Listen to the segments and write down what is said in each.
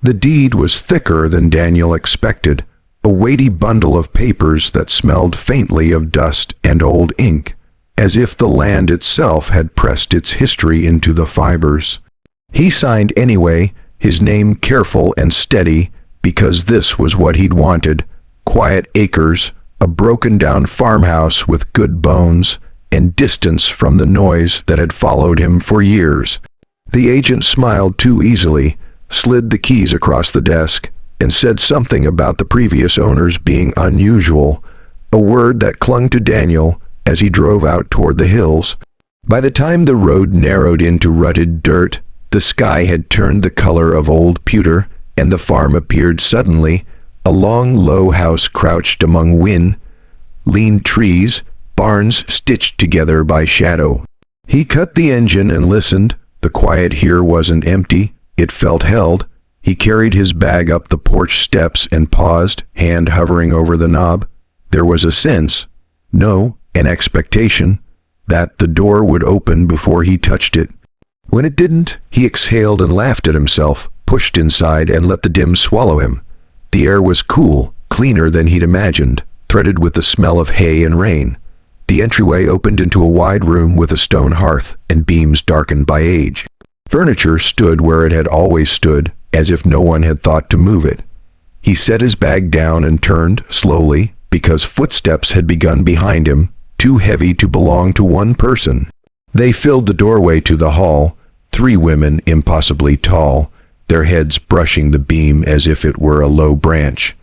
The deed was thicker than Daniel expected, a weighty bundle of papers that smelled faintly of dust and old ink, as if the land itself had pressed its history into the fibers. He signed anyway, his name careful and steady, because this was what he'd wanted: quiet acres, a broken-down farmhouse with good bones, and distance from the noise that had followed him for years. The agent smiled too easily, slid the keys across the desk, and said something about the previous owners being unusual, a word that clung to Daniel as he drove out toward the hills. By the time the road narrowed into rutted dirt, the sky had turned the color of old pewter, and the farm appeared suddenly, a long, low house crouched among lean trees, barns stitched together by shadow. He cut the engine and listened. The quiet here wasn't empty, it felt held. He carried his bag up the porch steps and paused, hand hovering over the knob. There was a sense, no, an expectation, that the door would open before he touched it. When it didn't, he exhaled and laughed at himself, pushed inside and let the dim swallow him. The air was cool, cleaner than he'd imagined, threaded with the smell of hay and rain. The entryway opened into a wide room with a stone hearth and beams darkened by age. Furniture stood where it had always stood, as if no one had thought to move it. He set his bag down and turned, slowly, because footsteps had begun behind him, too heavy to belong to one person. They filled the doorway to the hall, 3 women impossibly tall, their heads brushing the beam as if it were a low branch.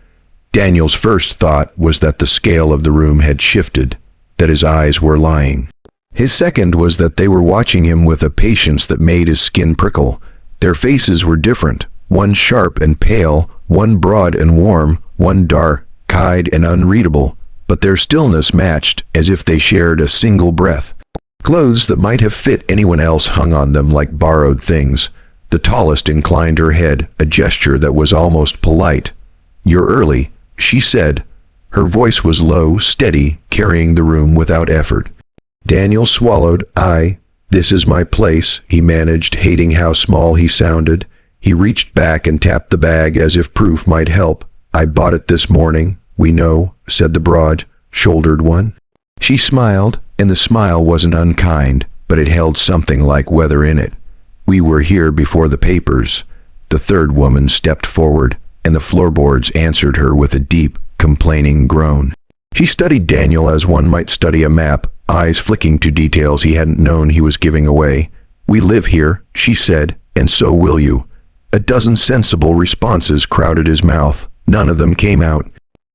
Daniel's first thought was that the scale of the room had shifted, that his eyes were lying. His second was that they were watching him with a patience that made his skin prickle. Their faces were different, one sharp and pale, one broad and warm, one dark-eyed and unreadable, but their stillness matched, as if they shared a single breath. Clothes that might have fit anyone else hung on them like borrowed things. The tallest inclined her head, a gesture that was almost polite. "You're early," she said. Her voice was low, steady, carrying the room without effort. Daniel swallowed. This is my place," he managed, hating how small he sounded. He reached back and tapped the bag as if proof might help. "I bought it this morning." "We know," said the broad-shouldered one. She smiled, and the smile wasn't unkind, but it held something like weather in it. "We were here before the papers." The third woman stepped forward, and the floorboards answered her with a deep, complaining groan. She studied Daniel as one might study a map, eyes flicking to details he hadn't known he was giving away. "We live here," she said, "and so will you." A dozen sensible responses crowded his mouth. None of them came out.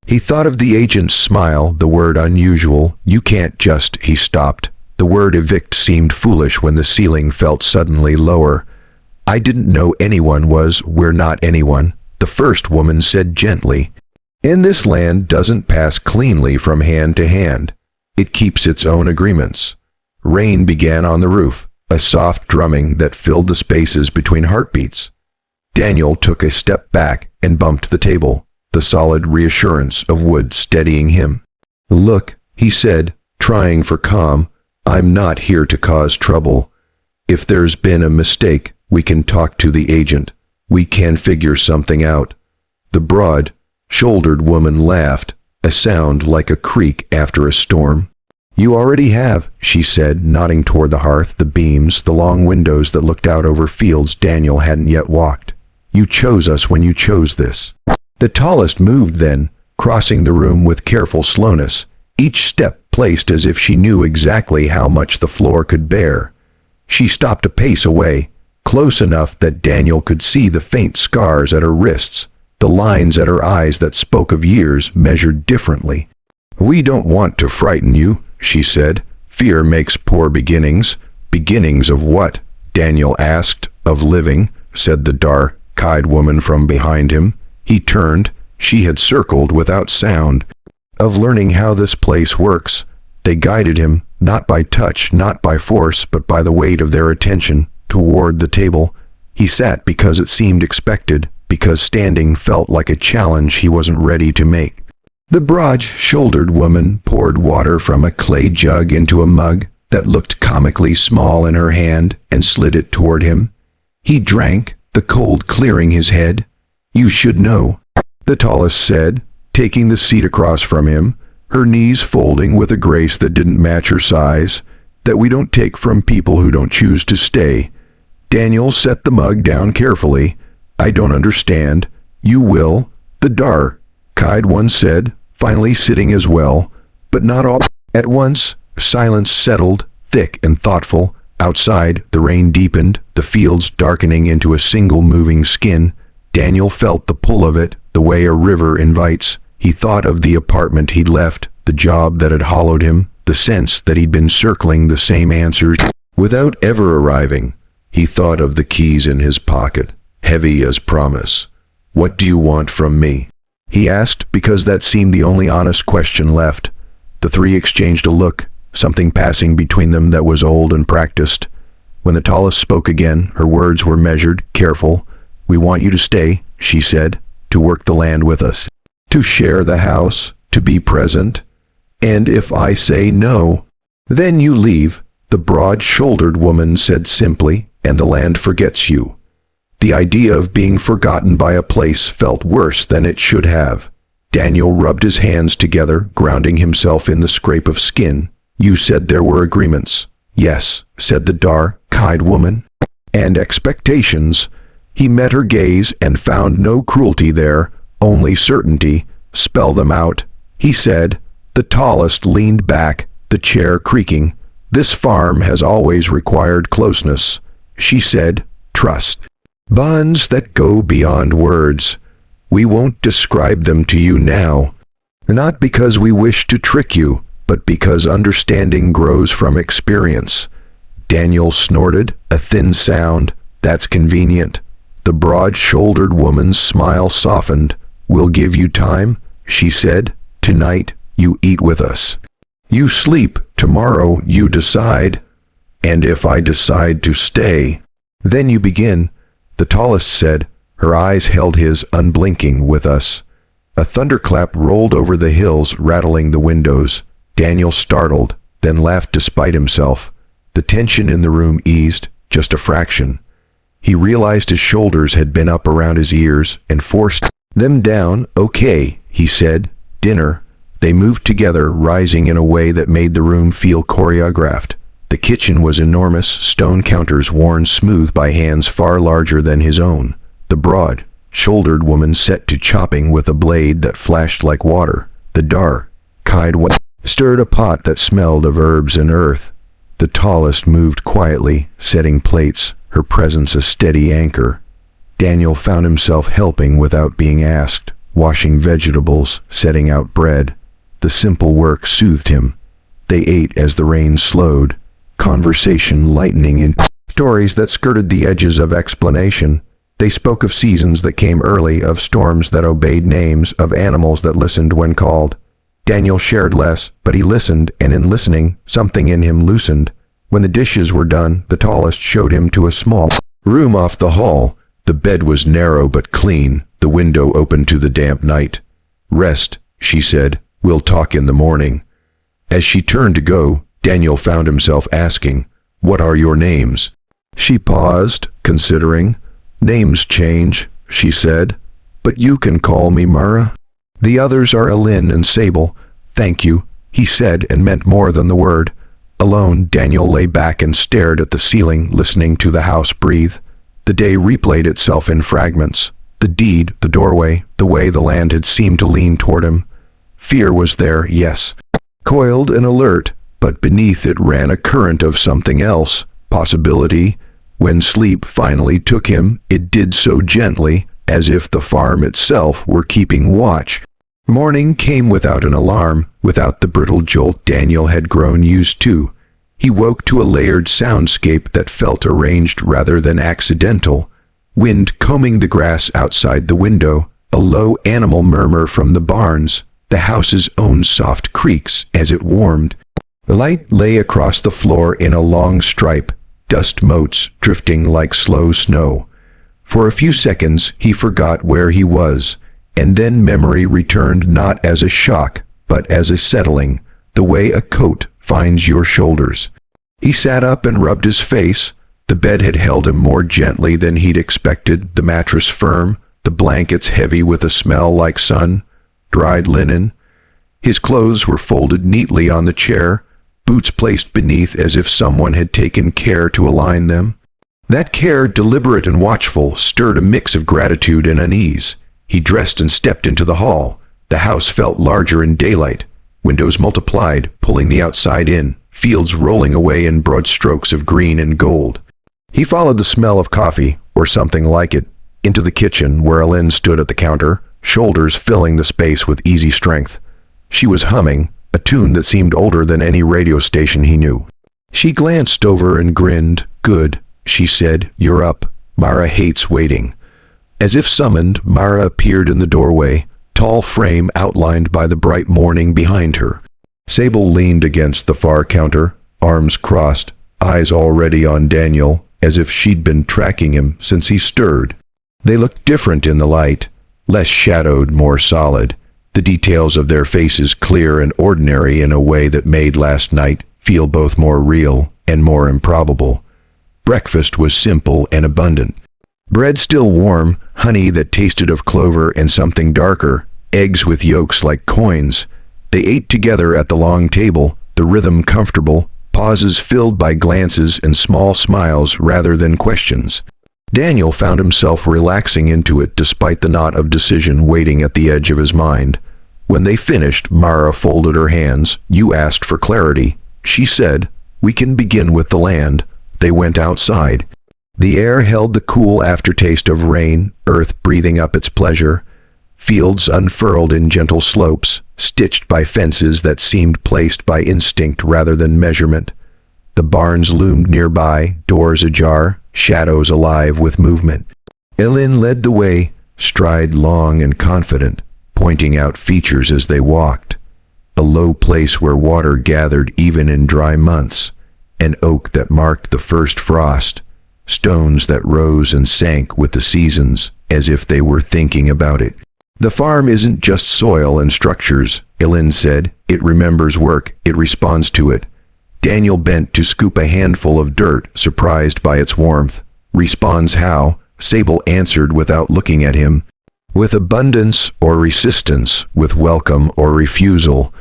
He thought of the agent's smile, the word unusual. "You can't just—" He stopped. The word evict seemed foolish when the ceiling felt suddenly lower. "I didn't know anyone was—" "We're not anyone," the first woman said gently. "And this land doesn't pass cleanly from hand to hand. It keeps its own agreements." Rain began on the roof, a soft drumming that filled the spaces between heartbeats. Daniel took a step back and bumped the table, the solid reassurance of wood steadying him. "Look," he said, trying for calm, "I'm not here to cause trouble. If there's been a mistake, we can talk to the agent. We can figure something out." The broad-shouldered woman laughed, a sound like a creak after a storm. "You already have," she said, nodding toward the hearth, the beams, the long windows that looked out over fields Daniel hadn't yet walked. "You chose us when you chose this." The tallest moved then, crossing the room with careful slowness, each step placed as if she knew exactly how much the floor could bear. She stopped a pace away, close enough that Daniel could see the faint scars at her wrists, the lines at her eyes that spoke of years measured differently. "We don't want to frighten you," she said. "Fear makes poor beginnings." "Beginnings of what?" Daniel asked. "Of living," said the dark-eyed woman from behind him. He turned. She had circled without sound. "Of learning how this place works." They guided him, not by touch, not by force, but by the weight of their attention, toward the table. He sat because it seemed expected, because standing felt like a challenge he wasn't ready to make. The broad-shouldered woman poured water from a clay jug into a mug that looked comically small in her hand and slid it toward him. He drank, the cold clearing his head. You should know, the tallest said, taking the seat across from him, her knees folding with a grace that didn't match her size, that we don't take from people who don't choose to stay. Daniel set the mug down carefully. I don't understand. You will. The dark-eyed one said, finally sitting as well, but not all at once. Silence settled, thick and thoughtful. Outside, the rain deepened, the fields darkening into a single moving skin. Daniel felt the pull of it, the way a river invites. He thought of the apartment he'd left, the job that had hollowed him, the sense that he'd been circling the same answers without ever arriving. He thought of the keys in his pocket, heavy as promise. What do you want from me? He asked, because that seemed the only honest question left. The three exchanged a look, something passing between them that was old and practiced. When the tallest spoke again, her words were measured, careful. We want you to stay, she said, to work the land with us, to share the house, to be present. And if I say no, then you leave, the broad-shouldered woman said simply, and the land forgets you. The idea of being forgotten by a place felt worse than it should have. Daniel rubbed his hands together, grounding himself in the scrape of skin. You said there were agreements. Yes, said the dark-eyed woman. And expectations. He met her gaze and found no cruelty there, only certainty. Spell them out, he said. The tallest leaned back, the chair creaking. This farm has always required closeness, she said. Trust. Bonds that go beyond words. We won't describe them to you now. Not because we wish to trick you, but because understanding grows from experience. Daniel snorted, a thin sound. That's convenient. The broad-shouldered woman's smile softened. We'll give you time, she said. Tonight, you eat with us. You sleep. Tomorrow, you decide. And if I decide to stay, then you begin. The tallest said, her eyes held his, unblinking, with us. A thunderclap rolled over the hills, rattling the windows. Daniel startled, then laughed despite himself. The tension in the room eased, just a fraction. He realized his shoulders had been up around his ears and forced them down. Okay, he said. Dinner. They moved together, rising in a way that made the room feel choreographed. The kitchen was enormous, stone counters worn smooth by hands far larger than his own. The broad-shouldered woman set to chopping with a blade that flashed like water. The dark-eyed one stirred a pot that smelled of herbs and earth. The tallest moved quietly, setting plates, her presence a steady anchor. Daniel found himself helping without being asked, washing vegetables, setting out bread. The simple work soothed him. They ate as the rain slowed, conversation lightening in stories that skirted the edges of explanation. They spoke of seasons that came early, of storms that obeyed names, of animals that listened when called. Daniel shared less, but he listened, and in listening, something in him loosened. When the dishes were done, the tallest showed him to a small room off the hall. The bed was narrow but clean, the window open to the damp night. Rest, she said. We'll talk in the morning. As she turned to go, Daniel found himself asking, What are your names? She paused, considering. Names change, she said, but you can call me Mara. The others are Elin and Sable. Thank you, he said, and meant more than the word. Alone, Daniel lay back and stared at the ceiling, listening to the house breathe. The day replayed itself in fragments. The deed, the doorway, the way the land had seemed to lean toward him. Fear was there, yes, coiled and alert, but beneath it ran a current of something else, possibility. When sleep finally took him, it did so gently, as if the farm itself were keeping watch. Morning came without an alarm, without the brittle jolt Daniel had grown used to. He woke to a layered soundscape that felt arranged rather than accidental. Wind combing the grass outside the window, a low animal murmur from the barns, the house's own soft creaks as it warmed. The light lay across the floor in a long stripe, dust motes drifting like slow snow. For a few seconds he forgot where he was, and then memory returned not as a shock, but as a settling, the way a coat finds your shoulders. He sat up and rubbed his face. The bed had held him more gently than he'd expected, the mattress firm, the blankets heavy with a smell like sun-dried linen. His clothes were folded neatly on the chair, boots placed beneath as if someone had taken care to align them. That care, deliberate and watchful, stirred a mix of gratitude and unease. He dressed and stepped into the hall. The house felt larger in daylight. Windows multiplied, pulling the outside in, fields rolling away in broad strokes of green and gold. He followed the smell of coffee, or something like it, into the kitchen where Ellen stood at the counter, shoulders filling the space with easy strength. She was humming, a tune that seemed older than any radio station he knew. She glanced over and grinned. "Good," she said. "You're up. Mara hates waiting." As if summoned, Mara appeared in the doorway, tall frame outlined by the bright morning behind her. Sable leaned against the far counter, arms crossed, eyes already on Daniel, as if she'd been tracking him since he stirred. They looked different in the light, less shadowed, more solid, the details of their faces clear and ordinary in a way that made last night feel both more real and more improbable. Breakfast was simple and abundant. Bread still warm, honey that tasted of clover and something darker, eggs with yolks like coins. They ate together at the long table, the rhythm comfortable, pauses filled by glances and small smiles rather than questions. Daniel found himself relaxing into it despite the knot of decision waiting at the edge of his mind. When they finished, Mara folded her hands. "You asked for clarity," she said. "We can begin with the land." They went outside. The air held the cool aftertaste of rain, earth breathing up its pleasure. Fields unfurled in gentle slopes, stitched by fences that seemed placed by instinct rather than measurement. The barns loomed nearby, doors ajar, shadows alive with movement. Ellen led the way, stride long and confident, pointing out features as they walked. A low place where water gathered even in dry months, an oak that marked the first frost, stones that rose and sank with the seasons as if they were thinking about it. "The farm isn't just soil and structures," Ellen said. "It remembers work, it responds to it." Daniel bent to scoop a handful of dirt, surprised by its warmth. "Responds how?" Sable answered without looking at him. "With abundance or resistance, with welcome or refusal."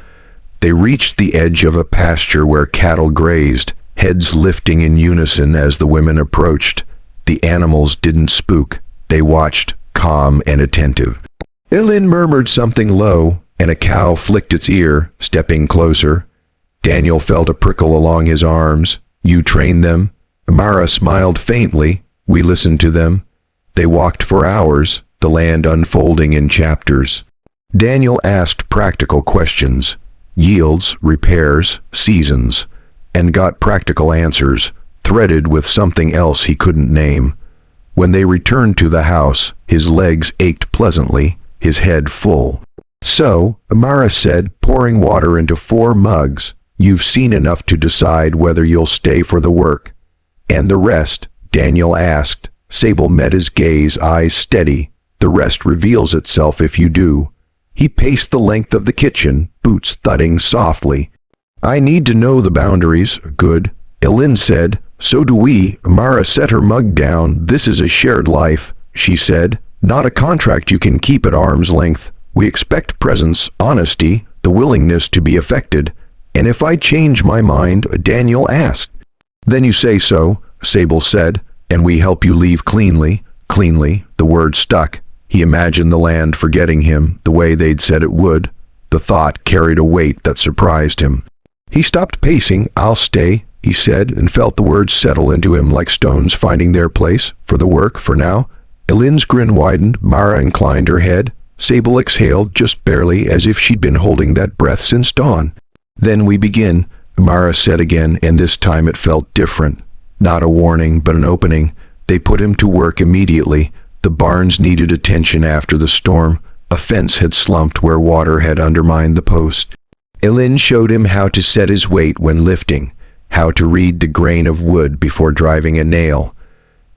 They reached the edge of a pasture where cattle grazed, heads lifting in unison as the women approached. The animals didn't spook. They watched, calm and attentive. Ellen murmured something low, and a cow flicked its ear, stepping closer. Daniel felt a prickle along his arms. "You trained them?" Mara smiled faintly. "We listened to them." They walked for hours, the land unfolding in chapters. Daniel asked practical questions. Yields, repairs, seasons, and got practical answers, threaded with something else he couldn't name. When they returned to the house, his legs ached pleasantly, his head full. "So," Amara said, pouring water into 4 mugs, "you've seen enough to decide whether you'll stay for the work." "And the rest?" Daniel asked. Sable met his gaze, eyes steady. "The rest reveals itself if you do." He paced the length of the kitchen, boots thudding softly. "I need to know the boundaries." "Good." Ellen said. "So do we." Amara set her mug down. "This is a shared life," she said. "Not a contract you can keep at arm's length. We expect presence, honesty, the willingness to be affected." "And if I change my mind?" Daniel asked. "Then you say so," Sable said, "and we help you leave cleanly." Cleanly, the word stuck. He imagined the land forgetting him, the way they'd said it would. The thought carried a weight that surprised him. He stopped pacing. "I'll stay," he said, and felt the words settle into him like stones finding their place. "For the work, for now." Ellen's grin widened. Mara inclined her head. Sable exhaled, just barely, as if she'd been holding that breath since dawn. "Then we begin," Mara said again, and this time it felt different. Not a warning, but an opening. They put him to work immediately. The barns needed attention after the storm. A fence had slumped where water had undermined the post. Ellen showed him how to set his weight when lifting, how to read the grain of wood before driving a nail.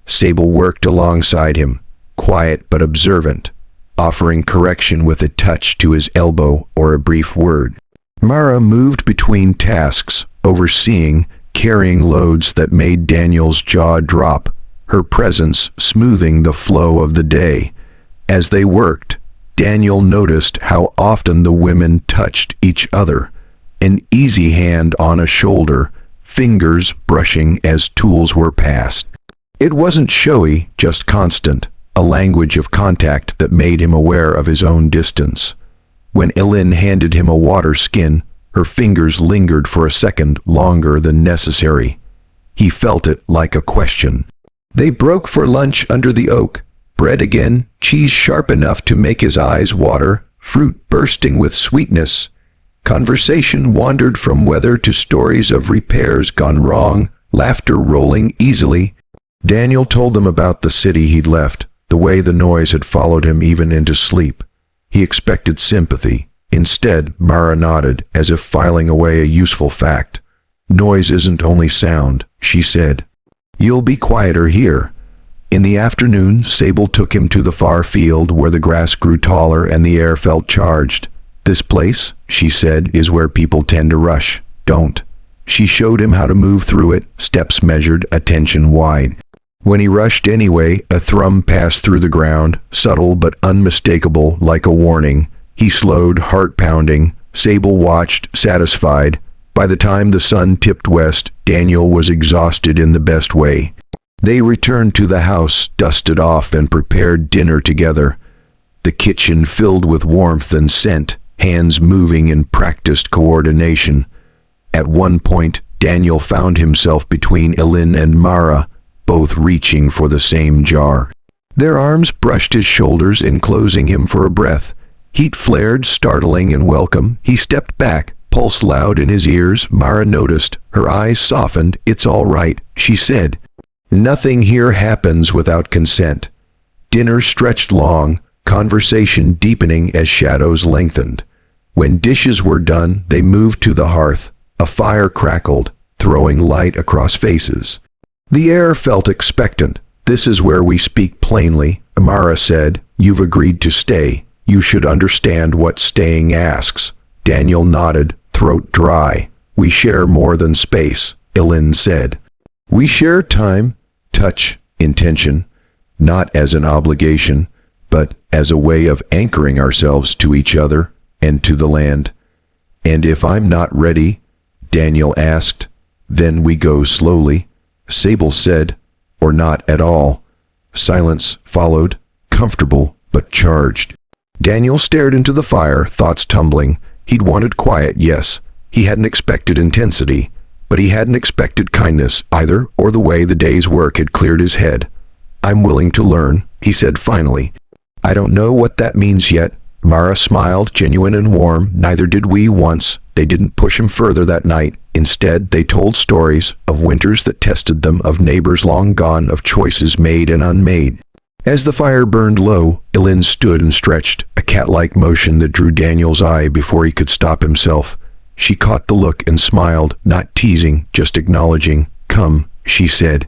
Sable worked alongside him, quiet but observant, offering correction with a touch to his elbow or a brief word. Mara moved between tasks, overseeing, carrying loads that made Daniel's jaw drop, her presence smoothing the flow of the day. As they worked, Daniel noticed how often the women touched each other, an easy hand on a shoulder, fingers brushing as tools were passed. It wasn't showy, just constant, a language of contact that made him aware of his own distance. When Ellen handed him a water skin, her fingers lingered for a second longer than necessary. He felt it like a question. They broke for lunch under the oak. Bread again, cheese sharp enough to make his eyes water, fruit bursting with sweetness. Conversation wandered from weather to stories of repairs gone wrong, laughter rolling easily. Daniel told them about the city he'd left, the way the noise had followed him even into sleep. He expected sympathy. Instead, Mara nodded, as if filing away a useful fact. "Noise isn't only sound," she said. "You'll be quieter here." In the afternoon, Sable took him to the far field where the grass grew taller and the air felt charged. "This place," she said, "is where people tend to rush. Don't." She showed him how to move through it, steps measured, attention wide. When he rushed anyway, a thrum passed through the ground, subtle but unmistakable, like a warning. He slowed, heart pounding. Sable watched, satisfied. By the time the sun tipped west, Daniel was exhausted in the best way. They returned to the house, dusted off, and prepared dinner together. The kitchen filled with warmth and scent, hands moving in practiced coordination. At one point, Daniel found himself between Ellen and Mara, both reaching for the same jar. Their arms brushed his shoulders, enclosing him for a breath. Heat flared, startling and welcome. He stepped back, pulse loud in his ears. Mara noticed. Her eyes softened. "It's all right," she said. "Nothing here happens without consent." Dinner stretched long, conversation deepening as shadows lengthened. When dishes were done, they moved to the hearth. A fire crackled, throwing light across faces. The air felt expectant. "This is where we speak plainly," Mara said. "You've agreed to stay. You should understand what staying asks." Daniel nodded, throat dry. "We share more than space," Ellen said. "We share time, touch, intention, not as an obligation, but as a way of anchoring ourselves to each other and to the land." "And if I'm not ready?" Daniel asked. "Then we go slowly," Sable said. "Or not at all." Silence followed, comfortable but charged. Daniel stared into the fire, thoughts tumbling. He'd wanted quiet, yes. He hadn't expected intensity, but he hadn't expected kindness either, or the way the day's work had cleared his head. "I'm willing to learn," he said finally. "I don't know what that means yet." Mara smiled, genuine and warm. "Neither did we once." They didn't push him further that night. Instead, they told stories of winters that tested them, of neighbors long gone, of choices made and unmade. As the fire burned low, Ellen stood and stretched, a cat-like motion that drew Daniel's eye before he could stop himself. She caught the look and smiled, not teasing, just acknowledging. "Come," she said.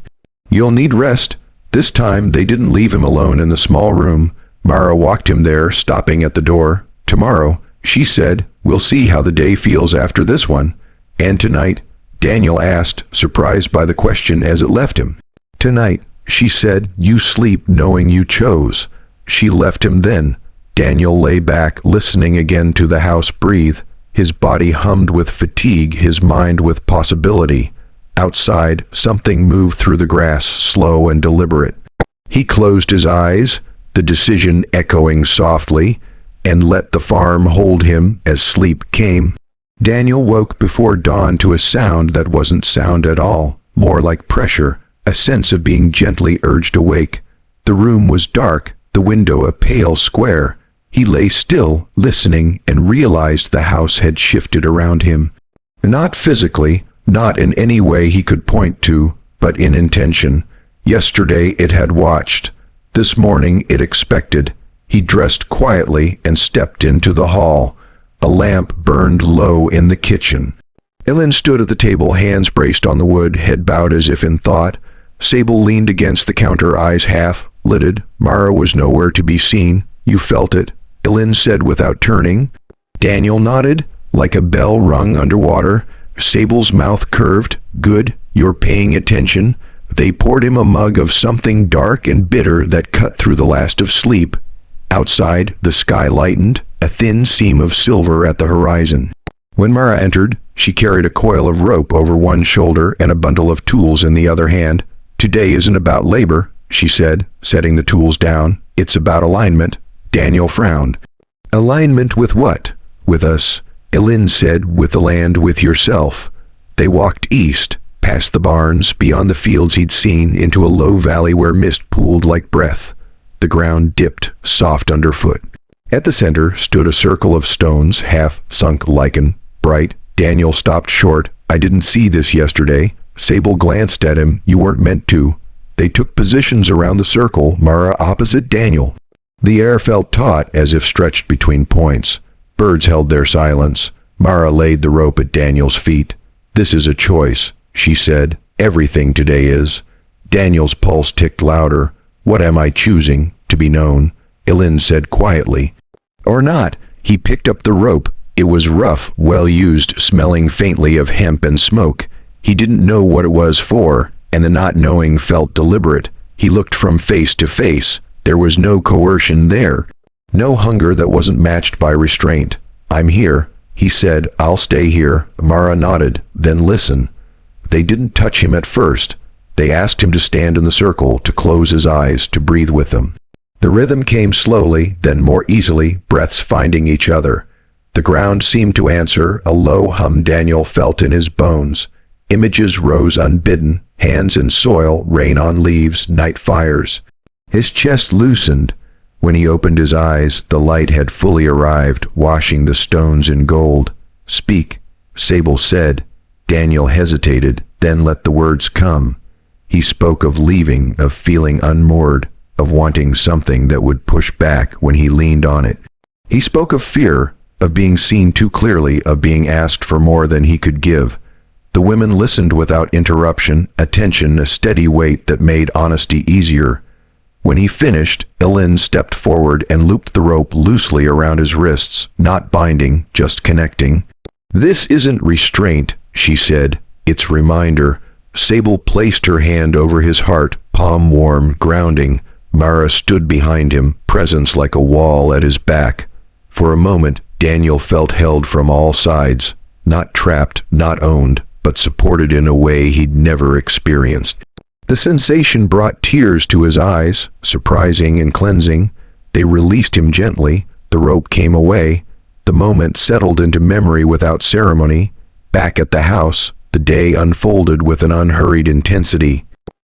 "You'll need rest." This time, they didn't leave him alone in the small room. Mara walked him there, stopping at the door. "Tomorrow," she said, "we'll see how the day feels after this one." "And tonight?" Daniel asked, surprised by the question as it left him. "Tonight," she said, "you sleep knowing you chose." She left him then. Daniel lay back, listening again to the house breathe. His body hummed with fatigue, his mind with possibility. Outside, something moved through the grass, slow and deliberate. He closed his eyes, the decision echoing softly, and let the farm hold him as sleep came. Daniel woke before dawn to a sound that wasn't sound at all, more like pressure, a sense of being gently urged awake. The room was dark, the window a pale square. He lay still, listening, and realized the house had shifted around him. Not physically, not in any way he could point to, but in intention. Yesterday it had watched. This morning it expected. He dressed quietly and stepped into the hall. A lamp burned low in the kitchen. Ellen stood at the table, hands braced on the wood, head bowed as if in thought. Sable leaned against the counter, eyes half-lidded. Mara was nowhere to be seen. "You felt it," Ellen said without turning. Daniel nodded, like a bell rung underwater. Sable's mouth curved. "Good, you're paying attention." They poured him a mug of something dark and bitter that cut through the last of sleep. Outside, the sky lightened, a thin seam of silver at the horizon. When Mara entered, she carried a coil of rope over one shoulder and a bundle of tools in the other hand. "Today isn't about labor," she said, setting the tools down. "It's about alignment." Daniel frowned. "Alignment with what?" "With us," Elin said. "With the land, with yourself." They walked east, past the barns, beyond the fields he'd seen, into a low valley where mist pooled like breath. The ground dipped, soft underfoot. At the center stood a circle of stones, half-sunk lichen, bright. Daniel stopped short. "I didn't see this yesterday." Sable glanced at him. "You weren't meant to." They took positions around the circle, Mara opposite Daniel. The air felt taut, as if stretched between points. Birds held their silence. Mara laid the rope at Daniel's feet. "This is a choice," she said. "Everything today is." Daniel's pulse ticked louder. "What am I choosing? To be known," Elin said quietly. "Or not?" He picked up the rope. It was rough, well used, smelling faintly of hemp and smoke. He didn't know what it was for, and the not knowing felt deliberate. He looked from face to face. There was no coercion there. No hunger that wasn't matched by restraint. "I'm here," he said. "I'll stay here." Mara nodded. "Then listen." They didn't touch him at first. They asked him to stand in the circle, to close his eyes, to breathe with them. The rhythm came slowly, then more easily, breaths finding each other. The ground seemed to answer, a low hum Daniel felt in his bones. Images rose unbidden, hands in soil, rain on leaves, night fires. His chest loosened. When he opened his eyes, the light had fully arrived, washing the stones in gold. "Speak," Sable said. Daniel hesitated, then let the words come. He spoke of leaving, of feeling unmoored, of wanting something that would push back when he leaned on it. He spoke of fear, of being seen too clearly, of being asked for more than he could give. The women listened without interruption, attention a steady weight that made honesty easier. When he finished, Elin stepped forward and looped the rope loosely around his wrists, not binding, just connecting. "This isn't restraint," she said. "It's reminder." Sable placed her hand over his heart, palm warm, grounding. Mara stood behind him, presence like a wall at his back. For a moment, Daniel felt held from all sides, not trapped, not owned, but supported in a way he'd never experienced. The sensation brought tears to his eyes, surprising and cleansing. They released him gently. The rope came away. The moment settled into memory without ceremony. Back at the house, the day unfolded with an unhurried intensity.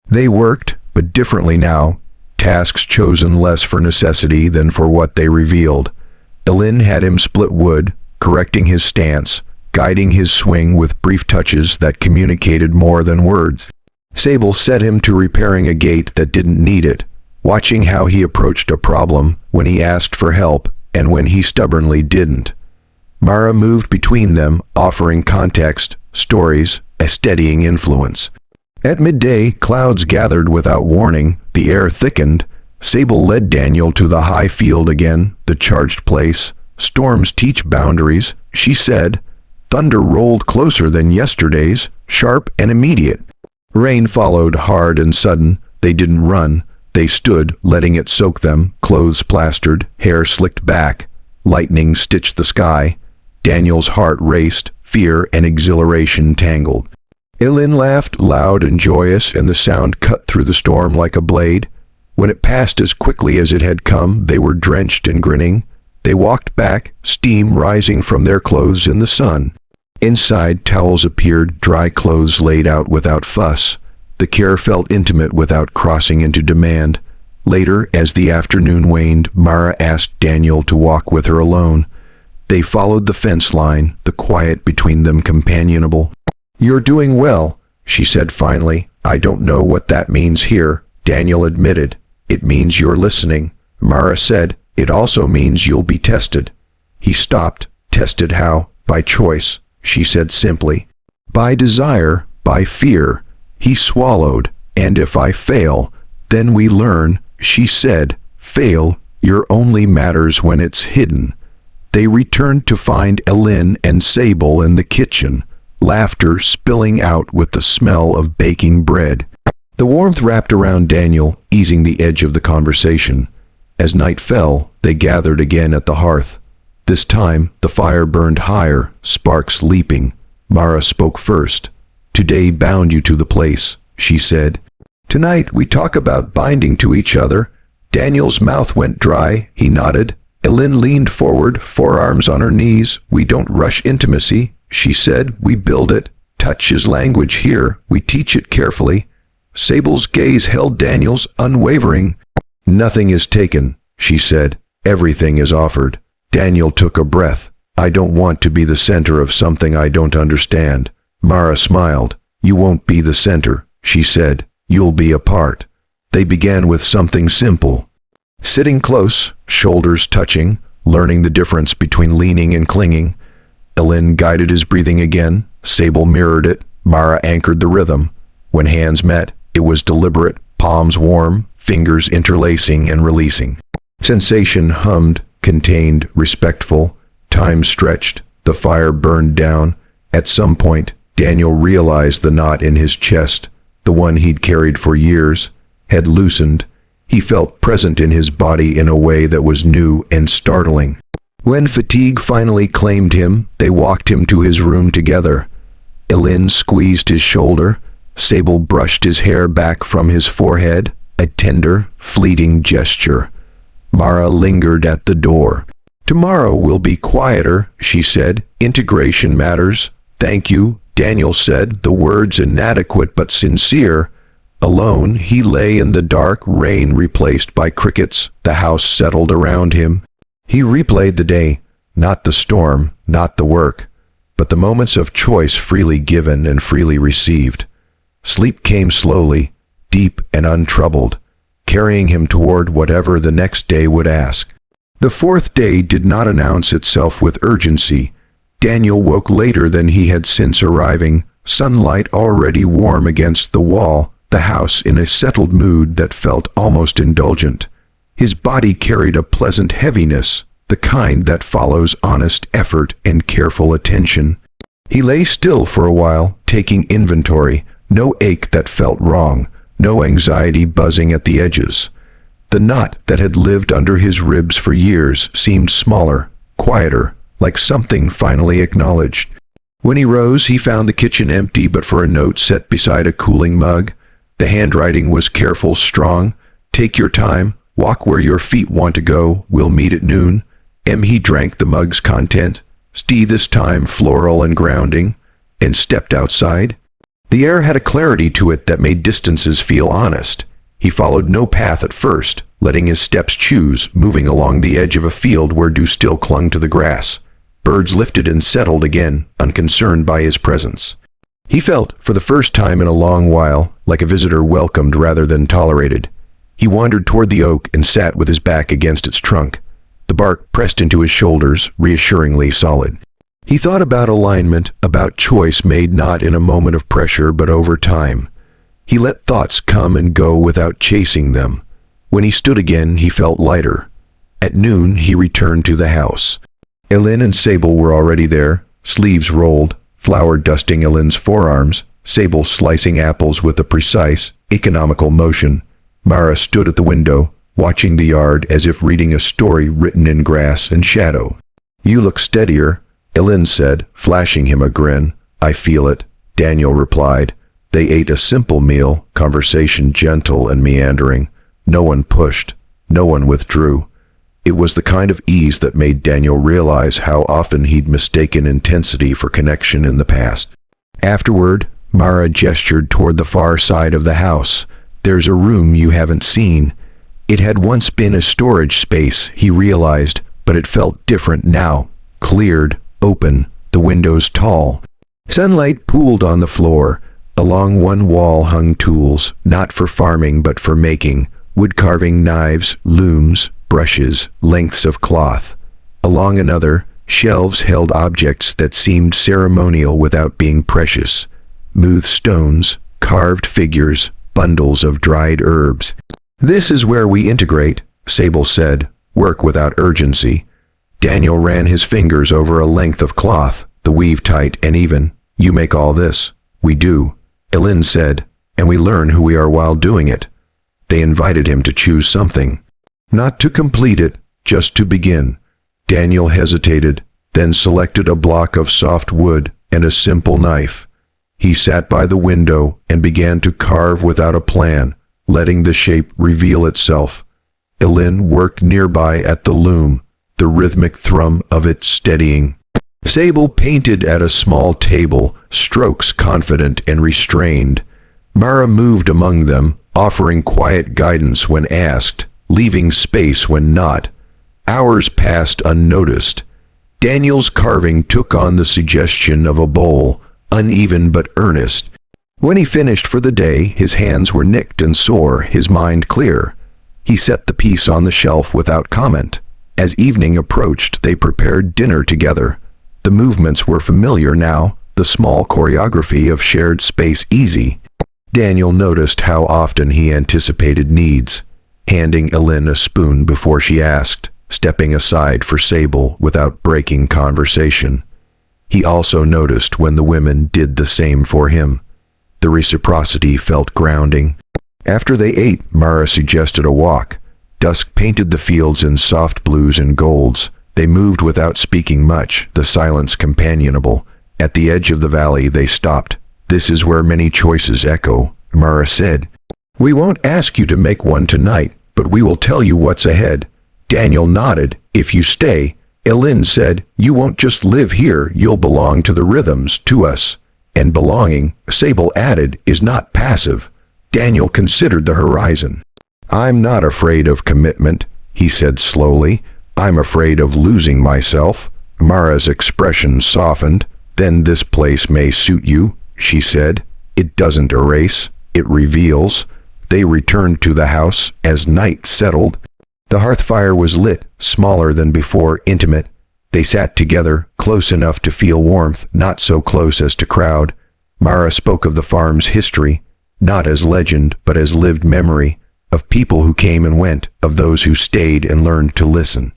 They worked, but differently now. Tasks chosen less for necessity than for what they revealed. Elin had him split wood, correcting his stance, guiding his swing with brief touches that communicated more than words. Sable set him to repairing a gate that didn't need it, watching how he approached a problem, when he asked for help, and when he stubbornly didn't. Mara moved between them, offering context, stories, a steadying influence. At midday, clouds gathered without warning. The air thickened. Sable led Daniel to the high field again, the charged place. "Storms teach boundaries," she said. Thunder rolled closer than yesterday's, sharp and immediate. Rain followed, hard and sudden. They didn't run. They stood, letting it soak them, clothes plastered, hair slicked back. Lightning stitched the sky. Daniel's heart raced, fear and exhilaration tangled. Elin laughed, loud and joyous, and the sound cut through the storm like a blade. When it passed as quickly as it had come, they were drenched and grinning. They walked back, steam rising from their clothes in the sun. Inside, towels appeared, dry clothes laid out without fuss. The care felt intimate without crossing into demand. Later, as the afternoon waned, Mara asked Daniel to walk with her alone. They followed the fence line, the quiet between them companionable. "You're doing well," she said finally. "I don't know what that means here," Daniel admitted. "It means you're listening." Mara said, "It also means you'll be tested." He stopped. "Tested how?" "By choice," she said simply. "By desire, by fear." He swallowed. "And if I fail, then we learn," she said. "Fail, your only matters when it's hidden." They returned to find Elin and Sable in the kitchen, laughter spilling out with the smell of baking bread. The warmth wrapped around Daniel, easing the edge of the conversation. As night fell, They gathered again at the hearth. This time, the fire burned higher, sparks leaping. Mara spoke first. "Today bound you to the place," she said. "Tonight we talk about binding to each other." Daniel's mouth went dry. He nodded. Elin leaned forward, forearms on her knees. "We don't rush intimacy," she said. "We build it. Touch is language here. We teach it carefully." Sable's gaze held Daniel's, unwavering. "Nothing is taken," she said. "Everything is offered." Daniel took a breath. "I don't want to be the center of something I don't understand." Mara smiled. "You won't be the center," she said. "You'll be a part." They began with something simple. Sitting close, shoulders touching, learning the difference between leaning and clinging. Elin guided his breathing again. Sable mirrored it. Mara anchored the rhythm. When hands met, it was deliberate, palms warm, fingers interlacing and releasing. Sensation hummed, contained, respectful. Time stretched. The fire burned down. At some point, Daniel realized the knot in his chest, the one he'd carried for years, had loosened. He felt present in his body in a way that was new and startling. When fatigue finally claimed him, they walked him to his room together. Elin squeezed his shoulder. Sable brushed his hair back from his forehead, a tender, fleeting gesture. Mara lingered at the door. "Tomorrow will be quieter," she said. "Integration matters." "Thank you," Daniel said, the words inadequate but sincere. Alone, he lay in the dark, rain replaced by crickets. The house settled around him. He replayed the day, not the storm, not the work, but the moments of choice freely given and freely received. Sleep came slowly, deep and untroubled, carrying him toward whatever the next day would ask. The fourth day did not announce itself with urgency. Daniel woke later than he had since arriving, sunlight already warm against the wall, the house in a settled mood that felt almost indulgent. His body carried a pleasant heaviness, the kind that follows honest effort and careful attention. He lay still for a while, taking inventory, no ache that felt wrong, no anxiety buzzing at the edges. The knot that had lived under his ribs for years seemed smaller, quieter, like something finally acknowledged. When he rose, he found the kitchen empty but for a note set beside a cooling mug. The handwriting was careful, strong. "Take your time. Walk where your feet want to go. We'll meet at noon." He drank the mug's content, tea this time floral and grounding, and stepped outside. The air had a clarity to it that made distances feel honest. He followed no path at first, letting his steps choose, moving along the edge of a field where dew still clung to the grass. Birds lifted and settled again, unconcerned by his presence. He felt, for the first time in a long while, like a visitor welcomed rather than tolerated. He wandered toward the oak and sat with his back against its trunk. The bark pressed into his shoulders, reassuringly solid. He thought about alignment, about choice made not in a moment of pressure but over time. He let thoughts come and go without chasing them. When he stood again, he felt lighter. At noon, he returned to the house. Elin and Sable were already there, sleeves rolled, flour dusting Elin's forearms, Sable slicing apples with a precise, economical motion. Mara stood at the window, watching the yard as if reading a story written in grass and shadow. "You look steadier," Elin said, flashing him a grin. "I feel it," Daniel replied. They ate a simple meal, conversation gentle and meandering. No one pushed, no one withdrew. It was the kind of ease that made Daniel realize how often he'd mistaken intensity for connection in the past. Afterward, Mara gestured toward the far side of the house. "There's a room you haven't seen." It had once been a storage space, he realized, but it felt different now. Cleared, open, the windows tall. Sunlight pooled on the floor. Along one wall hung tools, not for farming but for making, wood-carving knives, looms, brushes, lengths of cloth. Along another, shelves held objects that seemed ceremonial without being precious. Smooth stones, carved figures, bundles of dried herbs. "This is where we integrate," Sable said, "work without urgency." Daniel ran his fingers over a length of cloth, the weave tight and even. "You make all this." "We do," Elin said, "and we learn who we are while doing it." They invited him to choose something. Not to complete it, just to begin. Daniel hesitated, then selected a block of soft wood and a simple knife. He sat by the window and began to carve without a plan, letting the shape reveal itself. Ellen worked nearby at the loom, the rhythmic thrum of it steadying. Sable painted at a small table, strokes confident and restrained. Mara moved among them, offering quiet guidance when asked, leaving space when not. Hours passed unnoticed. Daniel's carving took on the suggestion of a bowl, uneven but earnest. When he finished for the day, his hands were nicked and sore, his mind clear. He set the piece on the shelf without comment. As evening approached, they prepared dinner together. The movements were familiar now, the small choreography of shared space easy. Daniel noticed how often he anticipated needs, handing Ellen a spoon before she asked, stepping aside for Sable without breaking conversation. He also noticed when the women did the same for him. The reciprocity felt grounding. After they ate, Mara suggested a walk. Dusk painted the fields in soft blues and golds. They moved without speaking much, the silence companionable. At the edge of the valley they stopped. "This is where many choices echo," Mara said. "We won't ask you to make one tonight, but we will tell you what's ahead." Daniel nodded. "If you stay," Ellen said, "you won't just live here, you'll belong to the rhythms, to us." And belonging, Sable added, is not passive. Daniel considered the horizon. "I'm not afraid of commitment," he said slowly. "I'm afraid of losing myself." Mara's expression softened. "Then this place may suit you," she said. "It doesn't erase, it reveals." They returned to the house as night settled. The hearth fire was lit, smaller than before, intimate. They sat together, close enough to feel warmth, not so close as to crowd. Mara spoke of the farm's history, not as legend, but as lived memory, of people who came and went, of those who stayed and learned to listen.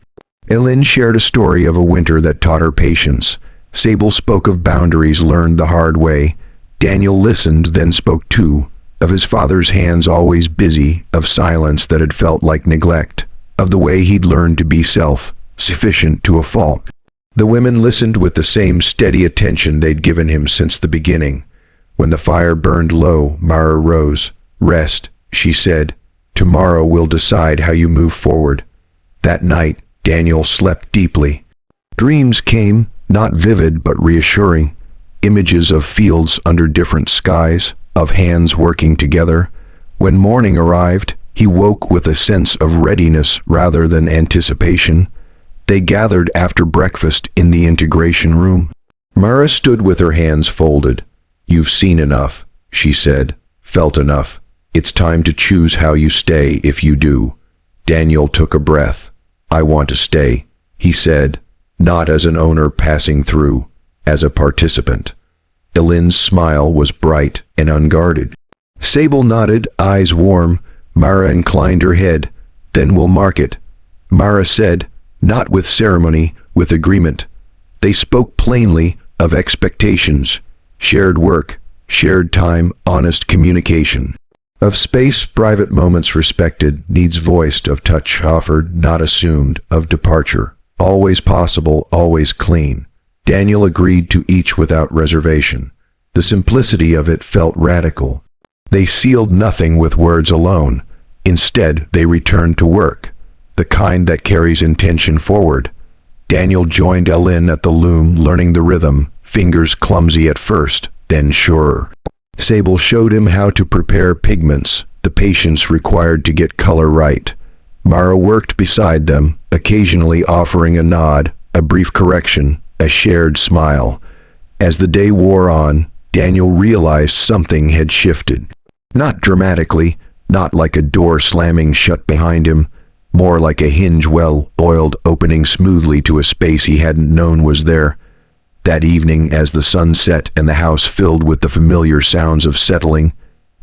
Ellen shared a story of a winter that taught her patience. Sable spoke of boundaries learned the hard way. Daniel listened, then spoke too, of his father's hands always busy, of silence that had felt like neglect, of the way he'd learned to be self-sufficient to a fault. The women listened with the same steady attention they'd given him since the beginning. When the fire burned low, Mara rose. "Rest," she said. "Tomorrow will decide how you move forward." That night, Daniel slept deeply. Dreams came, not vivid but reassuring. Images of fields under different skies, of hands working together. When morning arrived, he woke with a sense of readiness rather than anticipation. They gathered after breakfast in the integration room. Mara stood with her hands folded. "You've seen enough," she said, "felt enough. It's time to choose how you stay if you do." Daniel took a breath. "I want to stay," he said, not as an owner passing through, as a participant. Ellen's smile was bright and unguarded. Sable nodded, eyes warm. Mara inclined her head. "Then we'll mark it," Mara said, not with ceremony, with agreement. They spoke plainly of expectations, shared work, shared time, honest communication. Of space, private moments respected, needs voiced, of touch offered, not assumed, of departure, always possible, always clean. Daniel agreed to each without reservation. The simplicity of it felt radical. They sealed nothing with words alone. Instead, they returned to work, the kind that carries intention forward. Daniel joined Ellen at the loom, learning the rhythm, fingers clumsy at first, then surer. Sable showed him how to prepare pigments, the patience required to get color right. Mara worked beside them, occasionally offering a nod, a brief correction, a shared smile. As the day wore on, Daniel realized something had shifted. Not dramatically, not like a door slamming shut behind him, more like a hinge well-oiled opening smoothly to a space he hadn't known was there. That evening, as the sun set and the house filled with the familiar sounds of settling,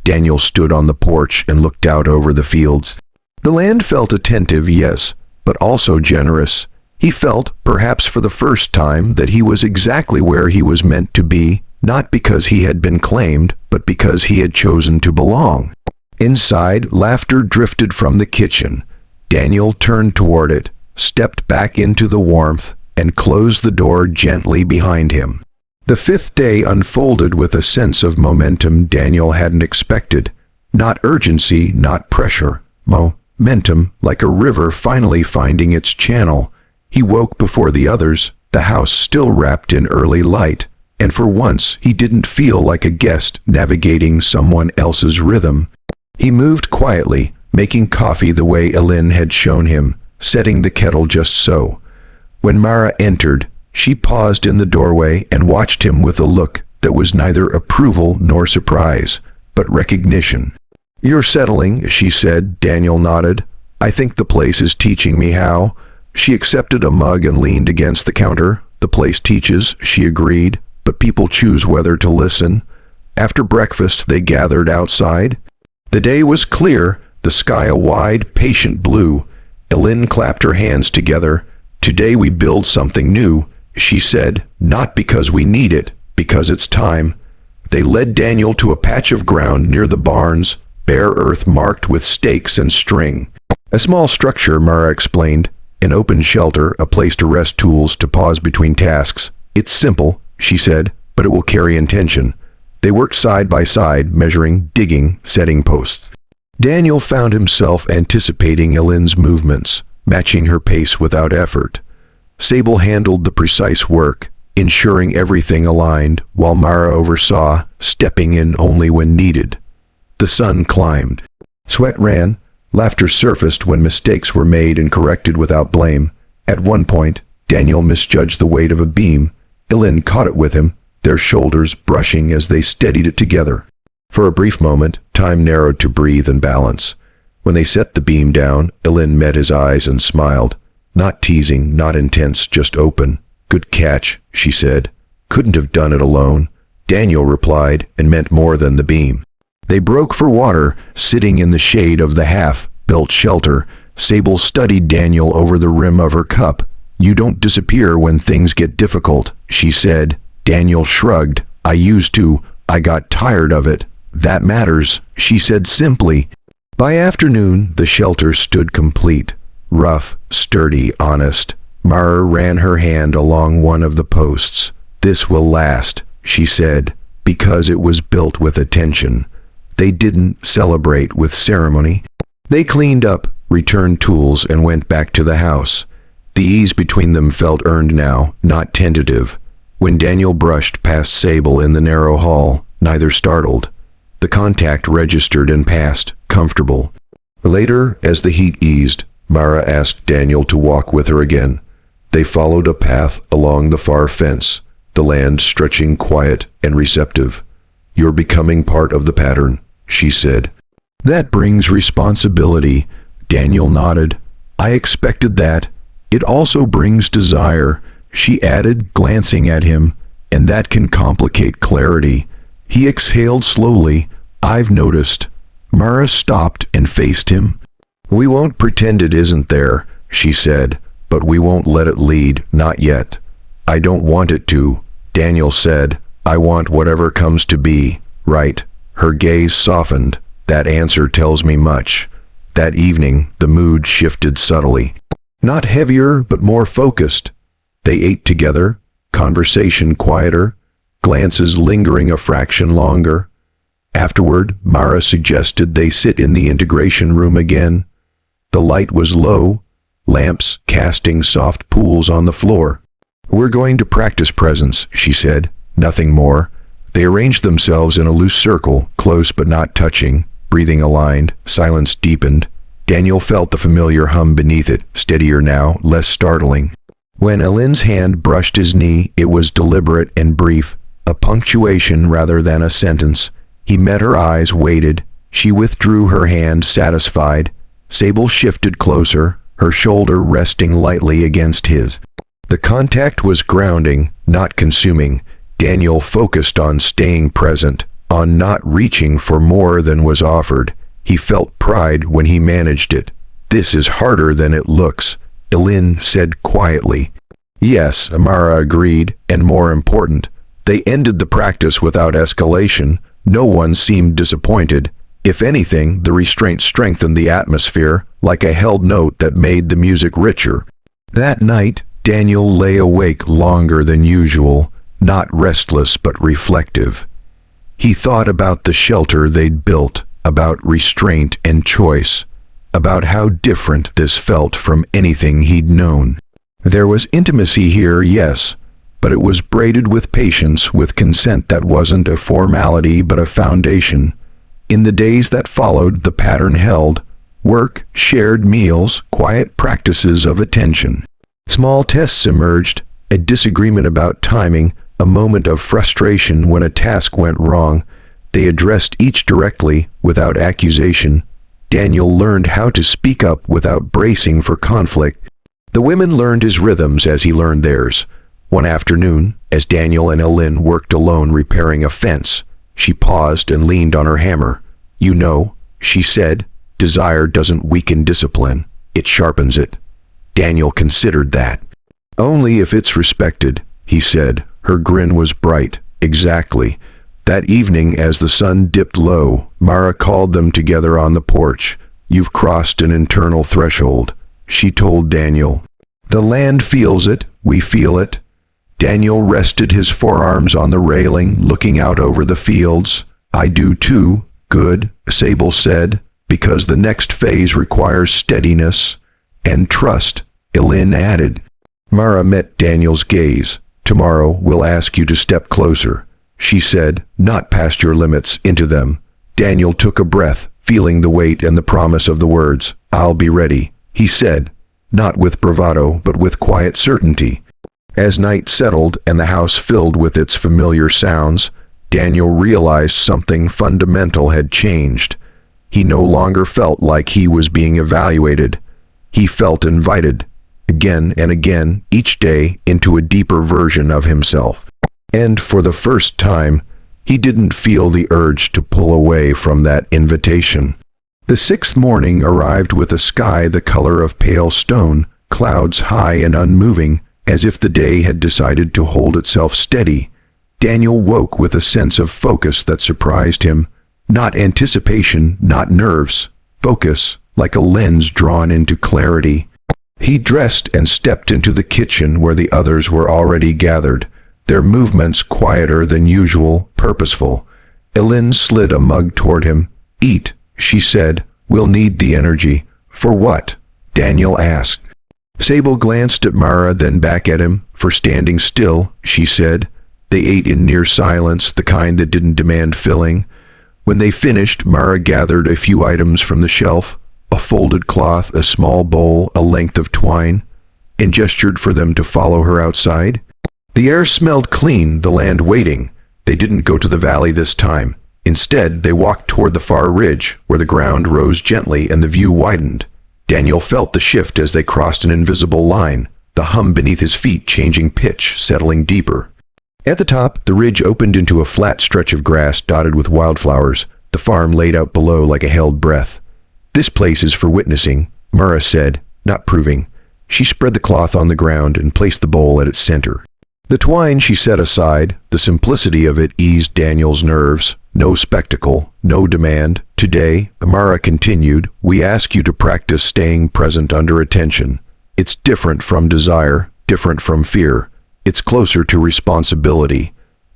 Daniel stood on the porch and looked out over the fields. The land felt attentive, yes, but also generous. He felt, perhaps for the first time, that he was exactly where he was meant to be, not because he had been claimed, but because he had chosen to belong. Inside, laughter drifted from the kitchen. Daniel turned toward it, stepped back into the warmth, and closed the door gently behind him. The fifth day unfolded with a sense of momentum Daniel hadn't expected. Not urgency, not pressure. Momentum, like a river finally finding its channel. He woke before the others, the house still wrapped in early light, and for once he didn't feel like a guest navigating someone else's rhythm. He moved quietly, making coffee the way Ellen had shown him, setting the kettle just so. When Mara entered, she paused in the doorway and watched him with a look that was neither approval nor surprise, but recognition. "You're settling," she said. Daniel nodded. "I think the place is teaching me how." She accepted a mug and leaned against the counter. "The place teaches," she agreed, "but people choose whether to listen." After breakfast, they gathered outside. The day was clear, the sky a wide, patient blue. Ellen clapped her hands together. "Today we build something new," she said, "not because we need it, because it's time." They led Daniel to a patch of ground near the barns, bare earth marked with stakes and string. "A small structure," Mara explained. "An open shelter, a place to rest tools, to pause between tasks. It's simple," she said, "but it will carry intention." They worked side by side, measuring, digging, setting posts. Daniel found himself anticipating Ellen's movements, matching her pace without effort. Sable handled the precise work, ensuring everything aligned, while Mara oversaw, stepping in only when needed. The sun climbed. Sweat ran. Laughter surfaced when mistakes were made and corrected without blame. At one point, Daniel misjudged the weight of a beam. Ellen caught it with him, their shoulders brushing as they steadied it together. For a brief moment, time narrowed to breathe and balance. When they set the beam down, Ellen met his eyes and smiled. Not teasing, not intense, just open. "Good catch," she said. "Couldn't have done it alone." Daniel replied, and meant more than the beam. They broke for water, sitting in the shade of the half-built shelter. Sable studied Daniel over the rim of her cup. "You don't disappear when things get difficult," she said. Daniel shrugged. "I used to. I got tired of it." "That matters," she said simply. By afternoon, the shelter stood complete. Rough, sturdy, honest. Mara ran her hand along one of the posts. "This will last," she said, "because it was built with attention." They didn't celebrate with ceremony. They cleaned up, returned tools, and went back to the house. The ease between them felt earned now, not tentative. When Daniel brushed past Sable in the narrow hall, neither startled. The contact registered and passed, comfortable. Later, as the heat eased, Mara asked Daniel to walk with her again. They followed a path along the far fence, the land stretching quiet and receptive. "You're becoming part of the pattern," she said. "That brings responsibility," Daniel nodded. "I expected that. It also brings desire," she added, glancing at him, "and that can complicate clarity." He exhaled slowly. "I've noticed." Mara stopped and faced him. "We won't pretend it isn't there," she said, "but we won't let it lead, not yet." "I don't want it to," Daniel said. "I want whatever comes to be, right?" Her gaze softened. "That answer tells me much." That evening, the mood shifted subtly. Not heavier, but more focused. They ate together, conversation quieter, glances lingering a fraction longer. Afterward, Mara suggested they sit in the integration room again. The light was low, lamps casting soft pools on the floor. "We're going to practice presence," she said, "nothing more." They arranged themselves in a loose circle, close but not touching, breathing aligned. Silence deepened. Daniel felt the familiar hum beneath it, steadier now, less startling. When Ellen's hand brushed his knee, it was deliberate and brief, a punctuation rather than a sentence. He met her eyes, waited. She withdrew her hand, satisfied. Sable shifted closer, her shoulder resting lightly against his. The contact was grounding, not consuming. Daniel focused on staying present, on not reaching for more than was offered. He felt pride when he managed it. "This is harder than it looks," Ellen said quietly. "Yes," Amara agreed, "and more important." They ended the practice without escalation. No one seemed disappointed. If anything, the restraint strengthened the atmosphere, like a held note that made the music richer. That night, Daniel lay awake longer than usual, not restless but reflective. He thought about the shelter they'd built, about restraint and choice, about how different this felt from anything he'd known. There was intimacy here, yes, but it was braided with patience, with consent that wasn't a formality but a foundation. In the days that followed, the pattern held: work, shared meals, quiet practices of attention. Small tests emerged: a disagreement about timing, a moment of frustration when a task went wrong. They addressed each directly, without accusation. Daniel learned how to speak up without bracing for conflict. The women learned his rhythms as he learned theirs. One afternoon, as Daniel and Ellen worked alone repairing a fence, she paused and leaned on her hammer. "You know," she said, "desire doesn't weaken discipline, it sharpens it." Daniel considered that. "Only if it's respected," he said. Her grin was bright. "Exactly." That evening, as the sun dipped low, Mara called them together on the porch. "You've crossed an internal threshold," she told Daniel. "The land feels it, we feel it." Daniel rested his forearms on the railing, looking out over the fields. "I do too." "Good," Sable said, "because the next phase requires steadiness and trust," Ellen added. Mara met Daniel's gaze. "Tomorrow we'll ask you to step closer," she said, "not past your limits, into them." Daniel took a breath, feeling the weight and the promise of the words. "I'll be ready," he said, not with bravado but with quiet certainty. As night settled and the house filled with its familiar sounds, Daniel realized something fundamental had changed. He no longer felt like he was being evaluated. He felt invited, again and again, each day, into a deeper version of himself. And for the first time, he didn't feel the urge to pull away from that invitation. The sixth morning arrived with a sky the color of pale stone, clouds high and unmoving, as if the day had decided to hold itself steady. Daniel woke with a sense of focus that surprised him. Not anticipation, not nerves. Focus, like a lens drawn into clarity. He dressed and stepped into the kitchen where the others were already gathered, their movements quieter than usual, purposeful. Ellen slid a mug toward him. "Eat," she said. "We'll need the energy." "For what?" Daniel asked. Sable glanced at Mara, then back at him. "For standing still," she said. They ate in near silence, the kind that didn't demand filling. When they finished, Mara gathered a few items from the shelf, a folded cloth, a small bowl, a length of twine, and gestured for them to follow her outside. The air smelled clean, the land waiting. They didn't go to the valley this time. Instead, they walked toward the far ridge, where the ground rose gently and the view widened. Daniel felt the shift as they crossed an invisible line, the hum beneath his feet changing pitch, settling deeper. At the top, the ridge opened into a flat stretch of grass dotted with wildflowers, the farm laid out below like a held breath. "This place is for witnessing," Mara said, not proving. She spread the cloth on the ground and placed the bowl at its center. The twine she set aside, the simplicity of it eased Daniel's nerves. No spectacle, no demand. "Today," Mara continued, "we ask you to practice staying present under attention. It's different from desire, different from fear. It's closer to responsibility."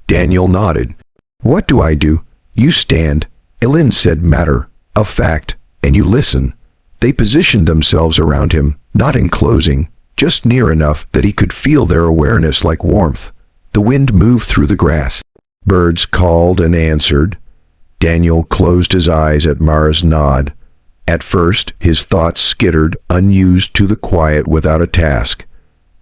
Daniel nodded. "What do I do?" "You stand," Ellen said, matter of fact, "and you listen." They positioned themselves around him, not enclosing, just near enough that he could feel their awareness like warmth. The wind moved through the grass. Birds called and answered. Daniel closed his eyes at Mara's nod. At first, his thoughts skittered, unused to the quiet without a task.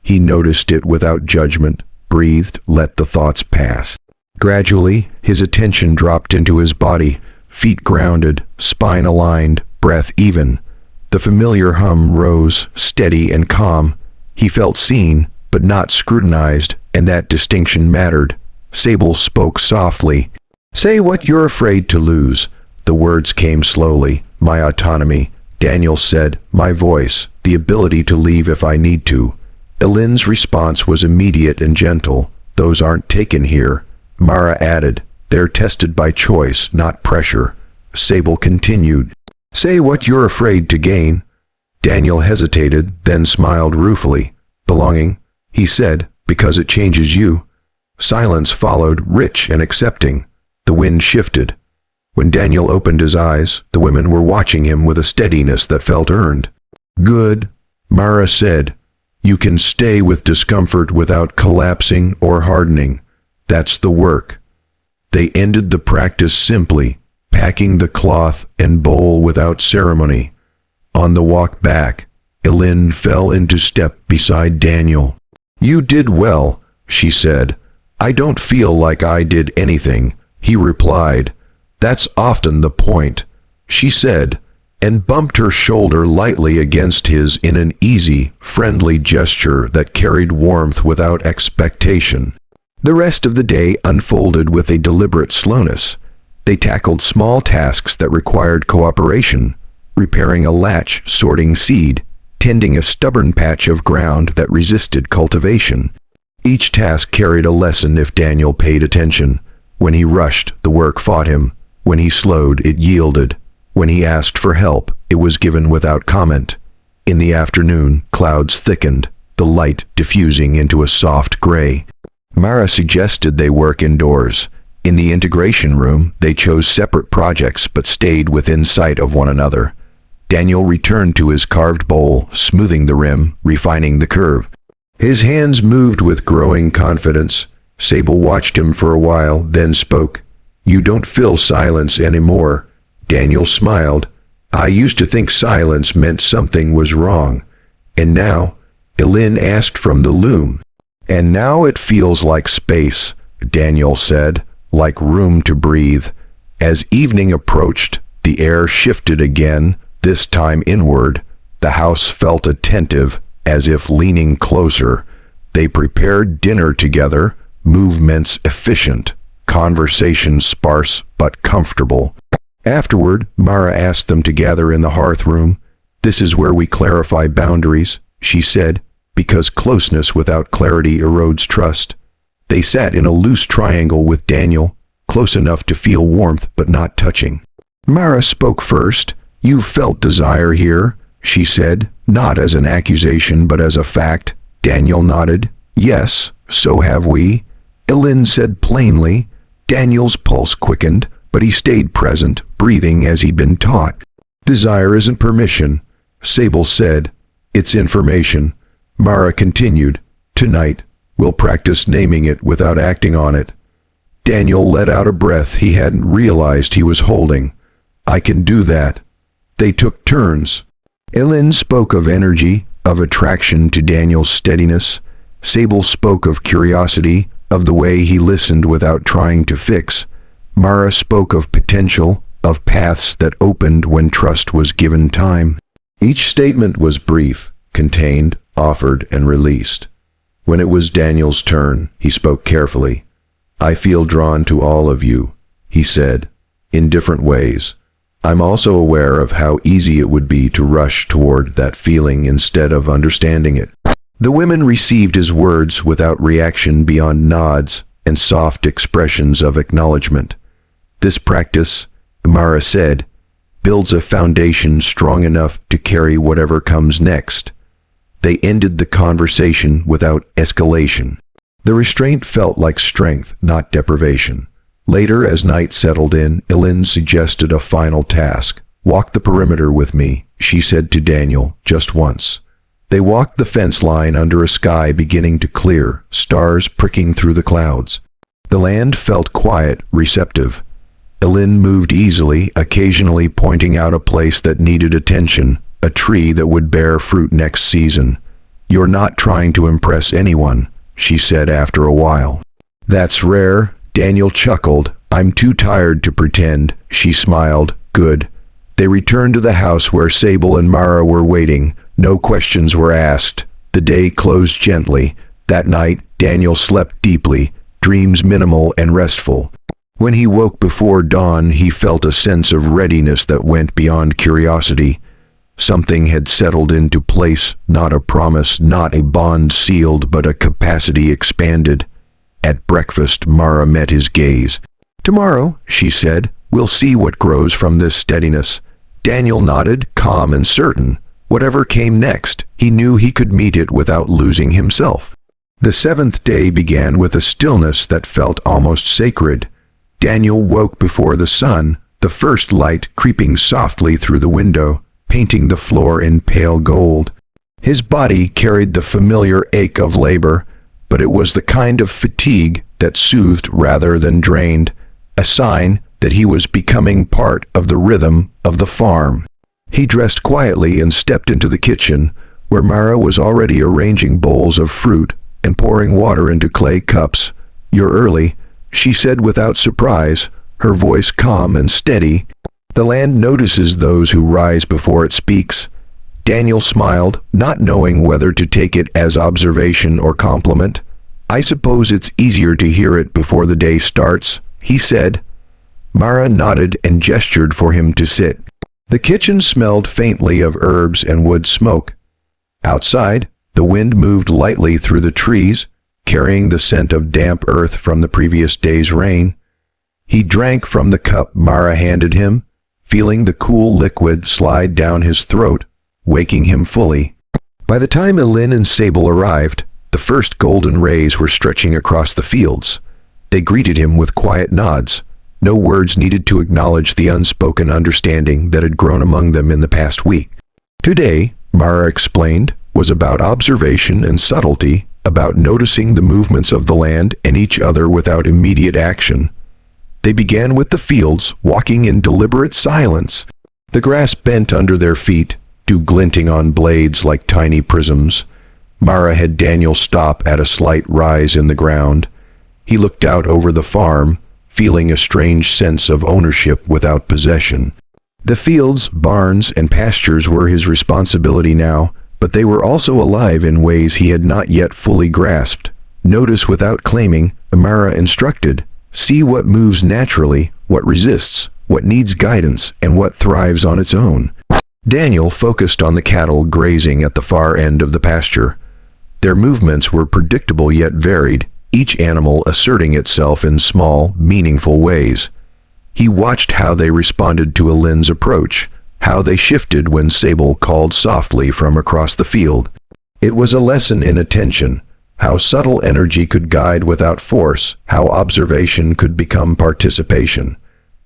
He noticed it without judgment, breathed, let the thoughts pass. Gradually, his attention dropped into his body, feet grounded, spine aligned, breath even. The familiar hum rose, steady and calm. He felt seen, but not scrutinized, and that distinction mattered. Sable spoke softly. "Say what you're afraid to lose." The words came slowly. "My autonomy." Daniel said, "My voice, the ability to leave if I need to." Ellen's response was immediate and gentle. "Those aren't taken here." Mara added, "They're tested by choice, not pressure." Sable continued, "Say what you're afraid to gain." Daniel hesitated, then smiled ruefully. Belonging, he said, because it changes you. Silence followed, rich and accepting. The wind shifted. When Daniel opened his eyes, the women were watching him with a steadiness that felt earned. Good, Mara said. You can stay with discomfort without collapsing or hardening. That's the work. They ended the practice simply, packing the cloth and bowl without ceremony. On the walk back, Elin fell into step beside Daniel. You did well, she said. I don't feel like I did anything, he replied. That's often the point, she said, and bumped her shoulder lightly against his in an easy, friendly gesture that carried warmth without expectation. The rest of the day unfolded with a deliberate slowness. They tackled small tasks that required cooperation, repairing a latch, sorting seed, tending a stubborn patch of ground that resisted cultivation. Each task carried a lesson if Daniel paid attention. When he rushed, the work fought him. When he slowed, it yielded. When he asked for help, it was given without comment. In the afternoon, clouds thickened, the light diffusing into a soft gray. Mara suggested they work indoors. In the integration room, they chose separate projects but stayed within sight of one another. Daniel returned to his carved bowl, smoothing the rim, refining the curve. His hands moved with growing confidence. Sable watched him for a while, then spoke. You don't fill silence anymore. Daniel smiled. I used to think silence meant something was wrong. And now, Elin asked from the loom. And now it feels like space, Daniel said, like room to breathe. As evening approached, the air shifted again, this time inward. The house felt attentive, as if leaning closer. They prepared dinner together, movements efficient, conversation sparse but comfortable. Afterward, Mara asked them to gather in the hearth room. This is where we clarify boundaries, she said, because closeness without clarity erodes trust. They sat in a loose triangle with Daniel, close enough to feel warmth but not touching. Mara spoke first. You felt desire here, she said, not as an accusation but as a fact. Daniel nodded. Yes, so have we. Elin said plainly. Daniel's pulse quickened, but he stayed present, breathing as he'd been taught. Desire isn't permission, Sable said. It's information. Mara continued. Tonight, we'll practice naming it without acting on it. Daniel let out a breath he hadn't realized he was holding. I can do that. They took turns. Elin spoke of energy, of attraction to Daniel's steadiness. Sable spoke of curiosity, of the way he listened without trying to fix. Mara spoke of potential, of paths that opened when trust was given time. Each statement was brief, contained, offered, and released. When it was Daniel's turn, he spoke carefully. I feel drawn to all of you, he said, in different ways. I'm also aware of how easy it would be to rush toward that feeling instead of understanding it. The women received his words without reaction beyond nods and soft expressions of acknowledgement. This practice, Mara said, builds a foundation strong enough to carry whatever comes next. They ended the conversation without escalation. The restraint felt like strength, not deprivation. Later, as night settled in, Elin suggested a final task. Walk the perimeter with me, she said to Daniel, just once. They walked the fence line under a sky beginning to clear, stars pricking through the clouds. The land felt quiet, receptive. Elin moved easily, occasionally pointing out a place that needed attention, a tree that would bear fruit next season. You're not trying to impress anyone, she said after a while. That's rare, Daniel chuckled. I'm too tired to pretend, she smiled. Good. They returned to the house where Sable and Mara were waiting. No questions were asked. The day closed gently. That night, Daniel slept deeply, dreams minimal and restful. When he woke before dawn, he felt a sense of readiness that went beyond curiosity. Something had settled into place, not a promise, not a bond sealed, but a capacity expanded. At breakfast, Mara met his gaze. Tomorrow, she said, we'll see what grows from this steadiness. Daniel nodded, calm and certain. Whatever came next, He knew he could meet it without losing himself. The seventh day began with a stillness that felt almost sacred. Daniel woke before the sun, the first light creeping softly through the window, painting the floor in pale gold. His body carried the familiar ache of labor, but it was the kind of fatigue that soothed rather than drained, a sign that he was becoming part of the rhythm of the farm. He dressed quietly and stepped into the kitchen, where Mara was already arranging bowls of fruit and pouring water into clay cups. "You're early," she said without surprise, her voice calm and steady. "The land notices those who rise before it speaks." Daniel smiled, not knowing whether to take it as observation or compliment. "I suppose it's easier to hear it before the day starts," he said. Mara nodded and gestured for him to sit. The kitchen smelled faintly of herbs and wood smoke. Outside, the wind moved lightly through the trees, carrying the scent of damp earth from the previous day's rain. He drank from the cup Mara handed him, feeling the cool liquid slide down his throat, waking him fully. By the time Elin and Sable arrived, the first golden rays were stretching across the fields. They greeted him with quiet nods. No words needed to acknowledge the unspoken understanding that had grown among them in the past week. Today, Mara explained, was about observation and subtlety, about noticing the movements of the land and each other without immediate action. They began with the fields, walking in deliberate silence. The grass bent under their feet, dew glinting on blades like tiny prisms. Mara had Daniel stop at a slight rise in the ground. He looked out over the farm, feeling a strange sense of ownership without possession. The fields, barns, and pastures were his responsibility now, but they were also alive in ways he had not yet fully grasped. Notice without claiming, Mara instructed. See what moves naturally, what resists, what needs guidance, and what thrives on its own. Daniel focused on the cattle grazing at the far end of the pasture. Their movements were predictable yet varied, each animal asserting itself in small, meaningful ways. He watched how they responded to Elin's approach, how they shifted when Sable called softly from across the field. It was a lesson in attention, how subtle energy could guide without force, how observation could become participation.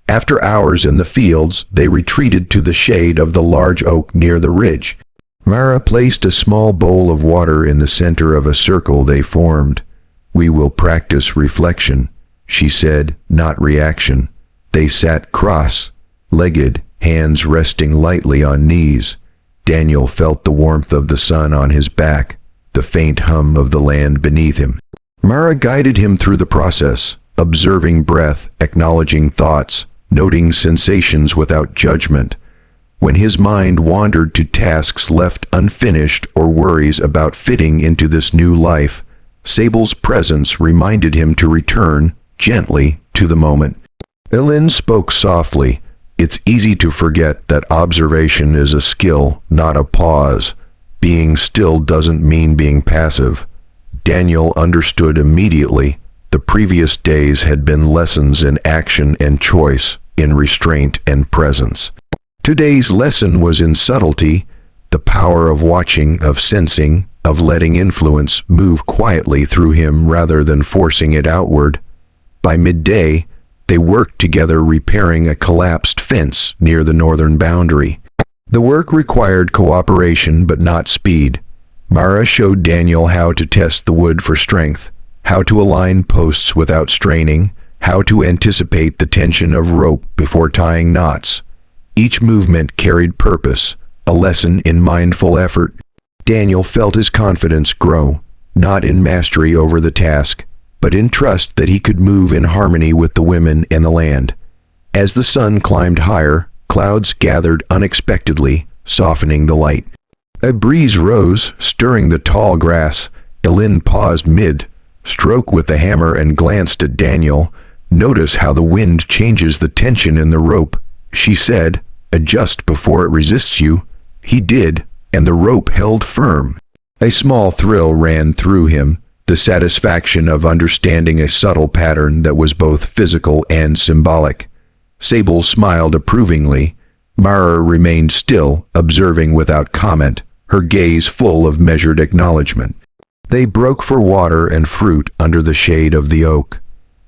After hours in the fields, they retreated to the shade of the large oak near the ridge. Mara placed a small bowl of water in the center of a circle they formed. "We will practice reflection," she said, not reaction. They sat cross-legged, hands resting lightly on knees. Daniel felt the warmth of the sun on his back, the faint hum of the land beneath him. Mara guided him through the process, observing breath, acknowledging thoughts, noting sensations without judgment. When his mind wandered to tasks left unfinished or worries about fitting into this new life, Sable's presence reminded him to return, gently, to the moment. Elin spoke softly. "It's easy to forget that observation is a skill, not a pause. Being still doesn't mean being passive." Daniel understood immediately. The previous days had been lessons in action and choice, in restraint and presence. Today's lesson was in subtlety, the power of watching, of sensing, of letting influence move quietly through him rather than forcing it outward. By midday, they worked together repairing a collapsed fence near the northern boundary. The work required cooperation but not speed. Mara showed Daniel how to test the wood for strength, how to align posts without straining, how to anticipate the tension of rope before tying knots. Each movement carried purpose, a lesson in mindful effort. Daniel felt his confidence grow, not in mastery over the task, but in trust that he could move in harmony with the women and the land. As the sun climbed higher, clouds gathered unexpectedly, softening the light. A breeze rose, stirring the tall grass. Elin paused mid-stroke with the hammer and glanced at Daniel. "Notice how the wind changes the tension in the rope," she said. "Adjust before it resists you." He did, and the rope held firm. A small thrill ran through him, the satisfaction of understanding a subtle pattern that was both physical and symbolic. Sable smiled approvingly. Mara remained still, observing without comment, her gaze full of measured acknowledgement. They broke for water and fruit under the shade of the oak.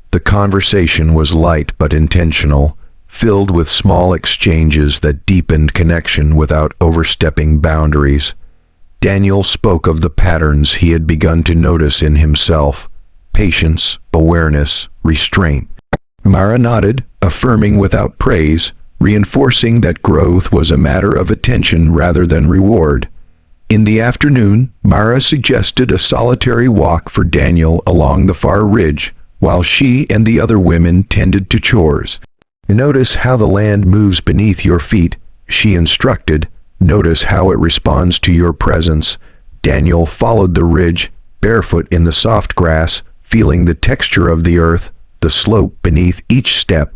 The conversation was light but intentional, filled with small exchanges that deepened connection without overstepping boundaries. Daniel spoke of the patterns he had begun to notice in himself: patience, awareness, restraint. Mara nodded, affirming without praise, reinforcing that growth was a matter of attention rather than reward. In the afternoon, Mara suggested a solitary walk for Daniel along the far ridge, while she and the other women tended to chores. "Notice how the land moves beneath your feet," she instructed. "Notice how it responds to your presence." Daniel followed the ridge, barefoot in the soft grass, feeling the texture of the earth, the slope beneath each step.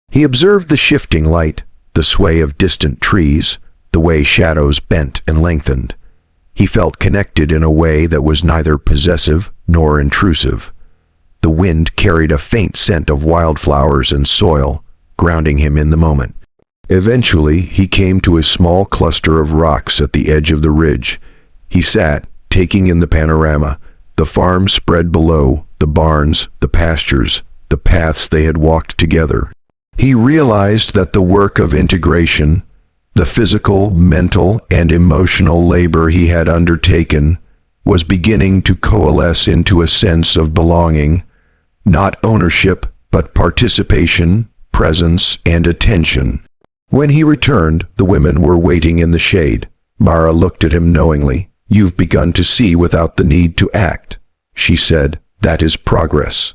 He observed the shifting light, the sway of distant trees, the way shadows bent and lengthened. He felt connected in a way that was neither possessive nor intrusive. The wind carried a faint scent of wildflowers and soil, grounding him in the moment. Eventually, he came to a small cluster of rocks at the edge of the ridge. He sat, taking in the panorama, the farm spread below, the barns, the pastures, the paths they had walked together. He realized that the work of integration, the physical, mental, and emotional labor he had undertaken, was beginning to coalesce into a sense of belonging, not ownership, but participation, presence, and attention. When he returned, the women were waiting in the shade. Mara looked at him knowingly. "You've begun to see without the need to act," she said. "That is progress."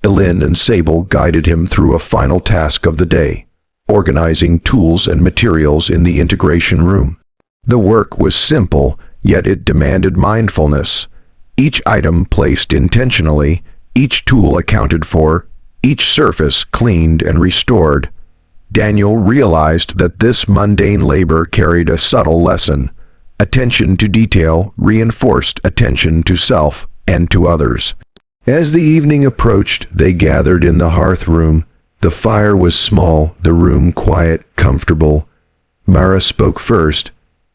Elin and Sable guided him through a final task of the day, organizing tools and materials in the integration room. The work was simple, yet it demanded mindfulness. Each item placed intentionally, each tool accounted for, each surface cleaned and restored. Daniel realized that this mundane labor carried a subtle lesson. Attention to detail reinforced attention to self and to others. As the evening approached, they gathered in the hearth room. The fire was small, the room quiet, comfortable. Mara spoke first.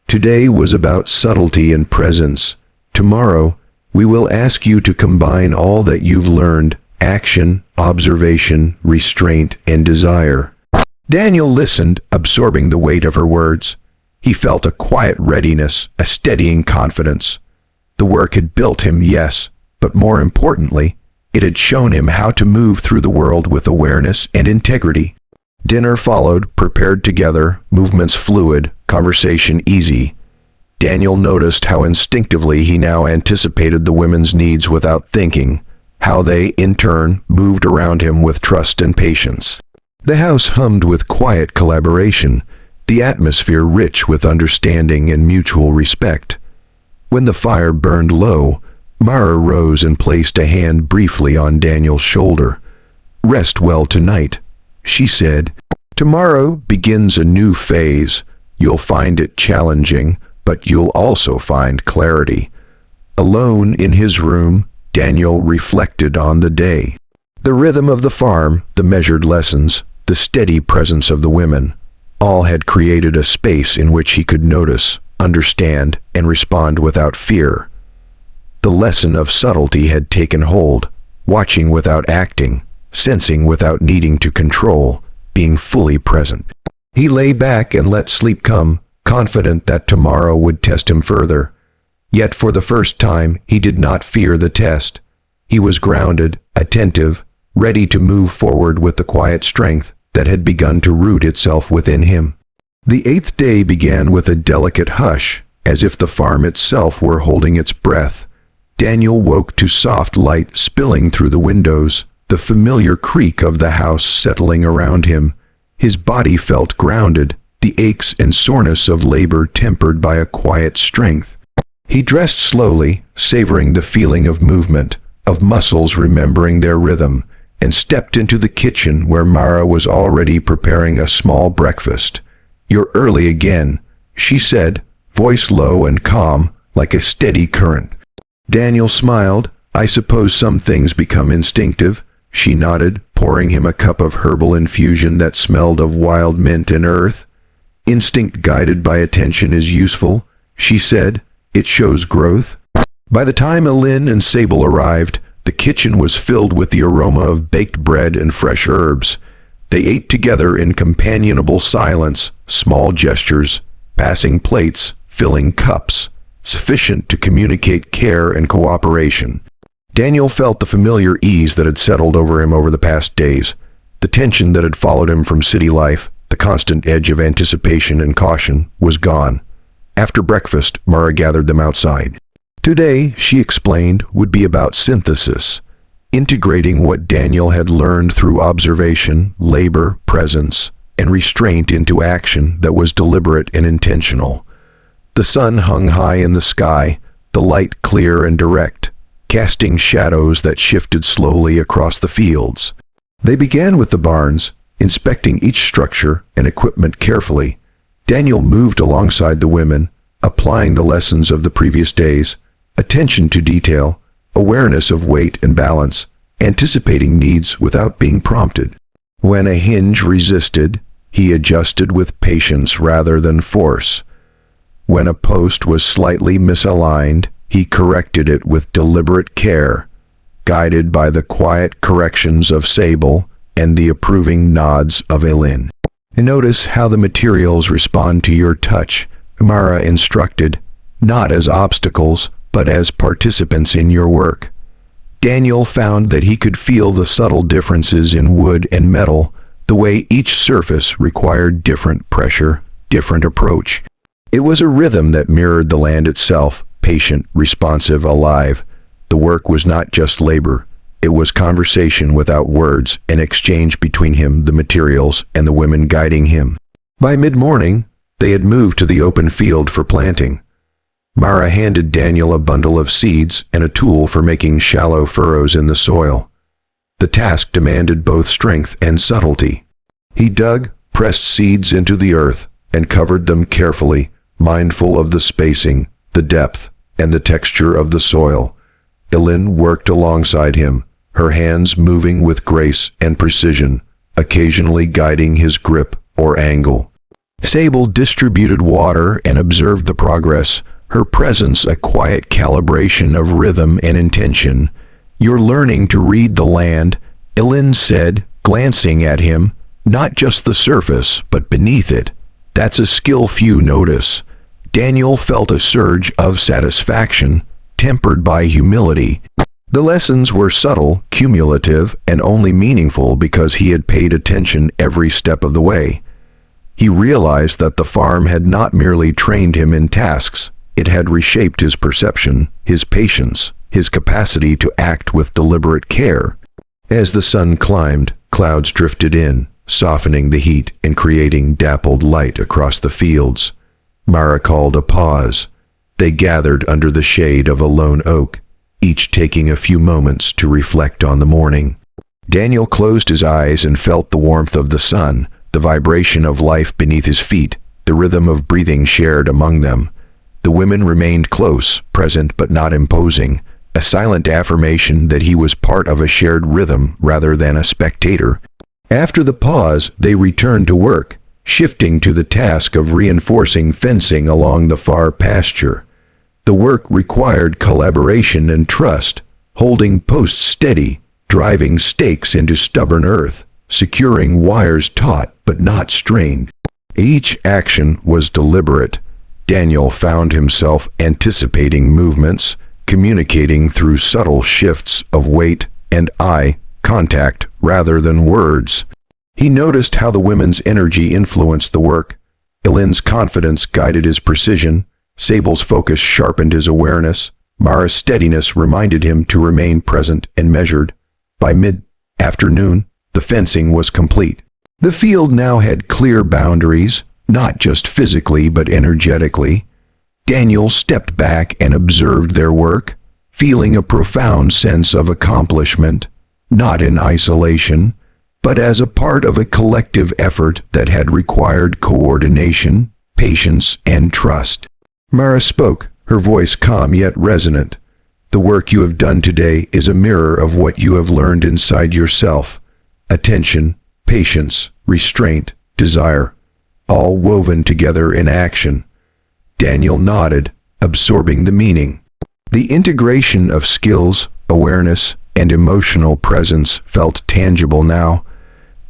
"Today was about subtlety and presence. Tomorrow, we will ask you to combine all that you've learned: action, observation, restraint, and desire." Daniel listened, absorbing the weight of her words. He felt a quiet readiness, a steadying confidence. The work had built him, yes, but more importantly, it had shown him how to move through the world with awareness and integrity. Dinner followed, prepared together, movements fluid, conversation easy. Daniel noticed how instinctively he now anticipated the women's needs without thinking, how they, in turn, moved around him with trust and patience. The house hummed with quiet collaboration, the atmosphere rich with understanding and mutual respect. When the fire burned low, Mara rose and placed a hand briefly on Daniel's shoulder. "Rest well tonight," she said. "Tomorrow begins a new phase. You'll find it challenging, but you'll also find clarity." Alone in his room, Daniel reflected on the day. The rhythm of the farm, the measured lessons, the steady presence of the women, all had created a space in which he could notice, understand, and respond without fear. The lesson of subtlety had taken hold, watching without acting, sensing without needing to control, being fully present. He lay back and let sleep come, confident that tomorrow would test him further. Yet for the first time, he did not fear the test. He was grounded, attentive, ready to move forward with the quiet strength that had begun to root itself within him. The 8th day began with a delicate hush, as if the farm itself were holding its breath. Daniel woke to soft light spilling through the windows, the familiar creak of the house settling around him. His body felt grounded, the aches and soreness of labor tempered by a quiet strength. He dressed slowly, savoring the feeling of movement, of muscles remembering their rhythm, and stepped into the kitchen where Mara was already preparing a small breakfast. "You're early again," she said, voice low and calm, like a steady current. Daniel smiled. "I suppose some things become instinctive," she nodded, pouring him a cup of herbal infusion that smelled of wild mint and earth. "Instinct guided by attention is useful," she said. It shows growth. By the time Elin and Sable arrived, the kitchen was filled with the aroma of baked bread and fresh herbs. They ate together in companionable silence, small gestures, passing plates, filling cups, sufficient to communicate care and cooperation. Daniel felt the familiar ease that had settled over him over the past days. The tension that had followed him from city life, the constant edge of anticipation and caution, was gone. After breakfast, Mara gathered them outside. Today, she explained, would be about synthesis, integrating what Daniel had learned through observation, labor, presence, and restraint into action that was deliberate and intentional. The sun hung high in the sky, the light clear and direct, casting shadows that shifted slowly across the fields. They began with the barns, inspecting each structure and equipment carefully. Daniel moved alongside the women, applying the lessons of the previous days, attention to detail, awareness of weight and balance, anticipating needs without being prompted. When a hinge resisted, he adjusted with patience rather than force. When a post was slightly misaligned, he corrected it with deliberate care, guided by the quiet corrections of Sable and the approving nods of Elin. Notice how the materials respond to your touch, Mara instructed, not as obstacles, but as participants in your work. Daniel found that he could feel the subtle differences in wood and metal, the way each surface required different pressure, different approach. It was a rhythm that mirrored the land itself, patient, responsive, alive. The work was not just labor. It was conversation without words, an exchange between him, the materials, and the women guiding him. By mid-morning, they had moved to the open field for planting. Mara handed Daniel a bundle of seeds and a tool for making shallow furrows in the soil. The task demanded both strength and subtlety. He dug, pressed seeds into the earth, and covered them carefully, mindful of the spacing, the depth, and the texture of the soil. Elin worked alongside him, her hands moving with grace and precision, occasionally guiding his grip or angle. Sable distributed water and observed the progress, her presence a quiet calibration of rhythm and intention. "You're learning to read the land," Elin said, glancing at him, "not just the surface, but beneath it. That's a skill few notice." Daniel felt a surge of satisfaction, tempered by humility. The lessons were subtle, cumulative, and only meaningful because he had paid attention every step of the way. He realized that the farm had not merely trained him in tasks, it had reshaped his perception, his patience, his capacity to act with deliberate care. As the sun climbed, clouds drifted in, softening the heat and creating dappled light across the fields. Mara called a pause. They gathered under the shade of a lone oak, each taking a few moments to reflect on the morning. Daniel closed his eyes and felt the warmth of the sun, the vibration of life beneath his feet, the rhythm of breathing shared among them. The women remained close, present but not imposing, a silent affirmation that he was part of a shared rhythm rather than a spectator. After the pause, they returned to work, shifting to the task of reinforcing fencing along the far pasture. The work required collaboration and trust, holding posts steady, driving stakes into stubborn earth, securing wires taut but not strained. Each action was deliberate. Daniel found himself anticipating movements, communicating through subtle shifts of weight and eye contact rather than words. He noticed how the women's energy influenced the work. Elin's confidence guided his precision. Sable's focus sharpened his awareness. Mara's steadiness reminded him to remain present and measured. By mid-afternoon, the fencing was complete. The field now had clear boundaries, not just physically but energetically. Daniel stepped back and observed their work, feeling a profound sense of accomplishment, not in isolation, but as a part of a collective effort that had required coordination, patience, and trust. Mara spoke, her voice calm yet resonant. "The work you have done today is a mirror of what you have learned inside yourself. Attention, patience, restraint, desire, all woven together in action." Daniel nodded, absorbing the meaning. The integration of skills, awareness, and emotional presence felt tangible now.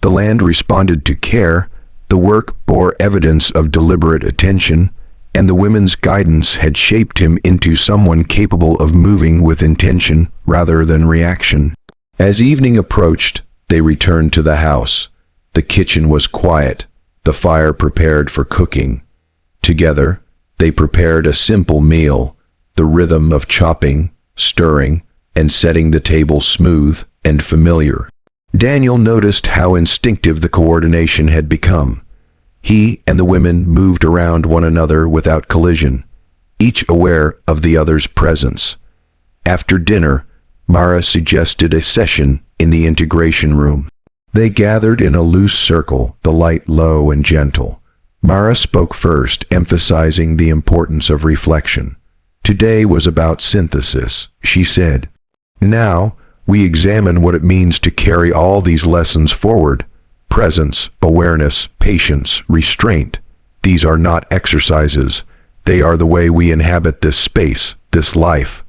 The land responded to care, the work bore evidence of deliberate attention, and the women's guidance had shaped him into someone capable of moving with intention rather than reaction. As evening approached, they returned to the house. The kitchen was quiet, the fire prepared for cooking. Together, they prepared a simple meal, the rhythm of chopping, stirring, and setting the table smooth and familiar. Daniel noticed how instinctive the coordination had become. He and the women moved around one another without collision, each aware of the other's presence. After dinner, Mara suggested a session in the integration room. They gathered in a loose circle, the light low and gentle. Mara spoke first, emphasizing the importance of reflection. Today was about synthesis, she said. Now, we examine what it means to carry all these lessons forward. Presence, awareness, patience, restraint. These are not exercises. They are the way we inhabit this space, this life.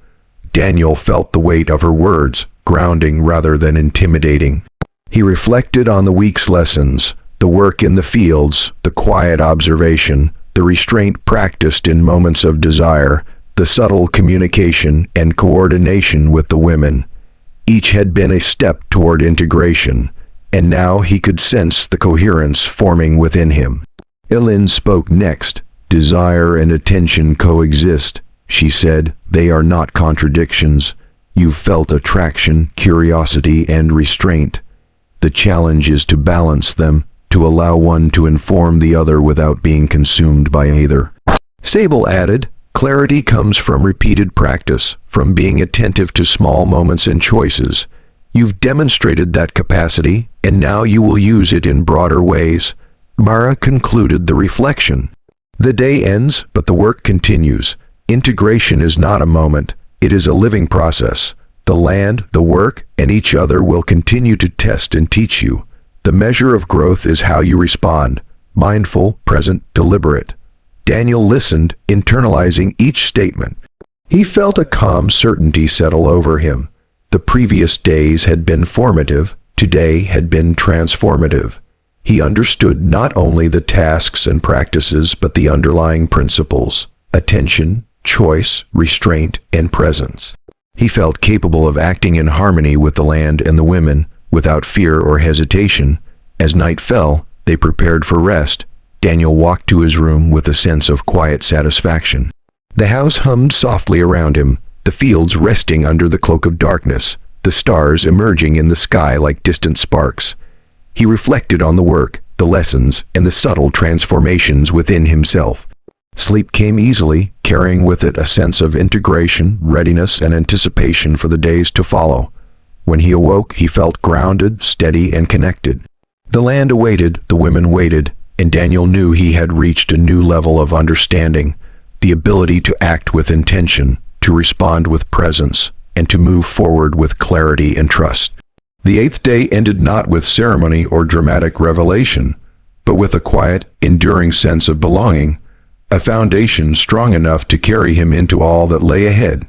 Daniel felt the weight of her words, grounding rather than intimidating. He reflected on the week's lessons, the work in the fields, the quiet observation, the restraint practiced in moments of desire, the subtle communication and coordination with the women. Each had been a step toward integration, and now he could sense the coherence forming within him. Ellen spoke next. Desire and attention coexist, she said. They are not contradictions. You've felt attraction, curiosity, and restraint. The challenge is to balance them, to allow one to inform the other without being consumed by either. Sable added, clarity comes from repeated practice, from being attentive to small moments and choices. You've demonstrated that capacity, and now you will use it in broader ways. Mara concluded the reflection. The day ends, but the work continues. Integration is not a moment. It is a living process. The land, the work, and each other will continue to test and teach you. The measure of growth is how you respond. Mindful, present, deliberate. Daniel listened, internalizing each statement. He felt a calm certainty settle over him. The previous days had been formative, today had been transformative. He understood not only the tasks and practices but the underlying principles: attention, choice, restraint, and presence. He felt capable of acting in harmony with the land and the women, without fear or hesitation. As night fell, they prepared for rest. Daniel walked to his room with a sense of quiet satisfaction. The house hummed softly around him, the fields resting under the cloak of darkness, the stars emerging in the sky like distant sparks. He reflected on the work, the lessons, and the subtle transformations within himself. Sleep came easily, carrying with it a sense of integration, readiness, and anticipation for the days to follow. When he awoke, he felt grounded, steady, and connected. The land awaited, the women waited, and Daniel knew he had reached a new level of understanding, the ability to act with intention, to respond with presence, and to move forward with clarity and trust. The 8th day ended not with ceremony or dramatic revelation, but with a quiet, enduring sense of belonging, a foundation strong enough to carry him into all that lay ahead.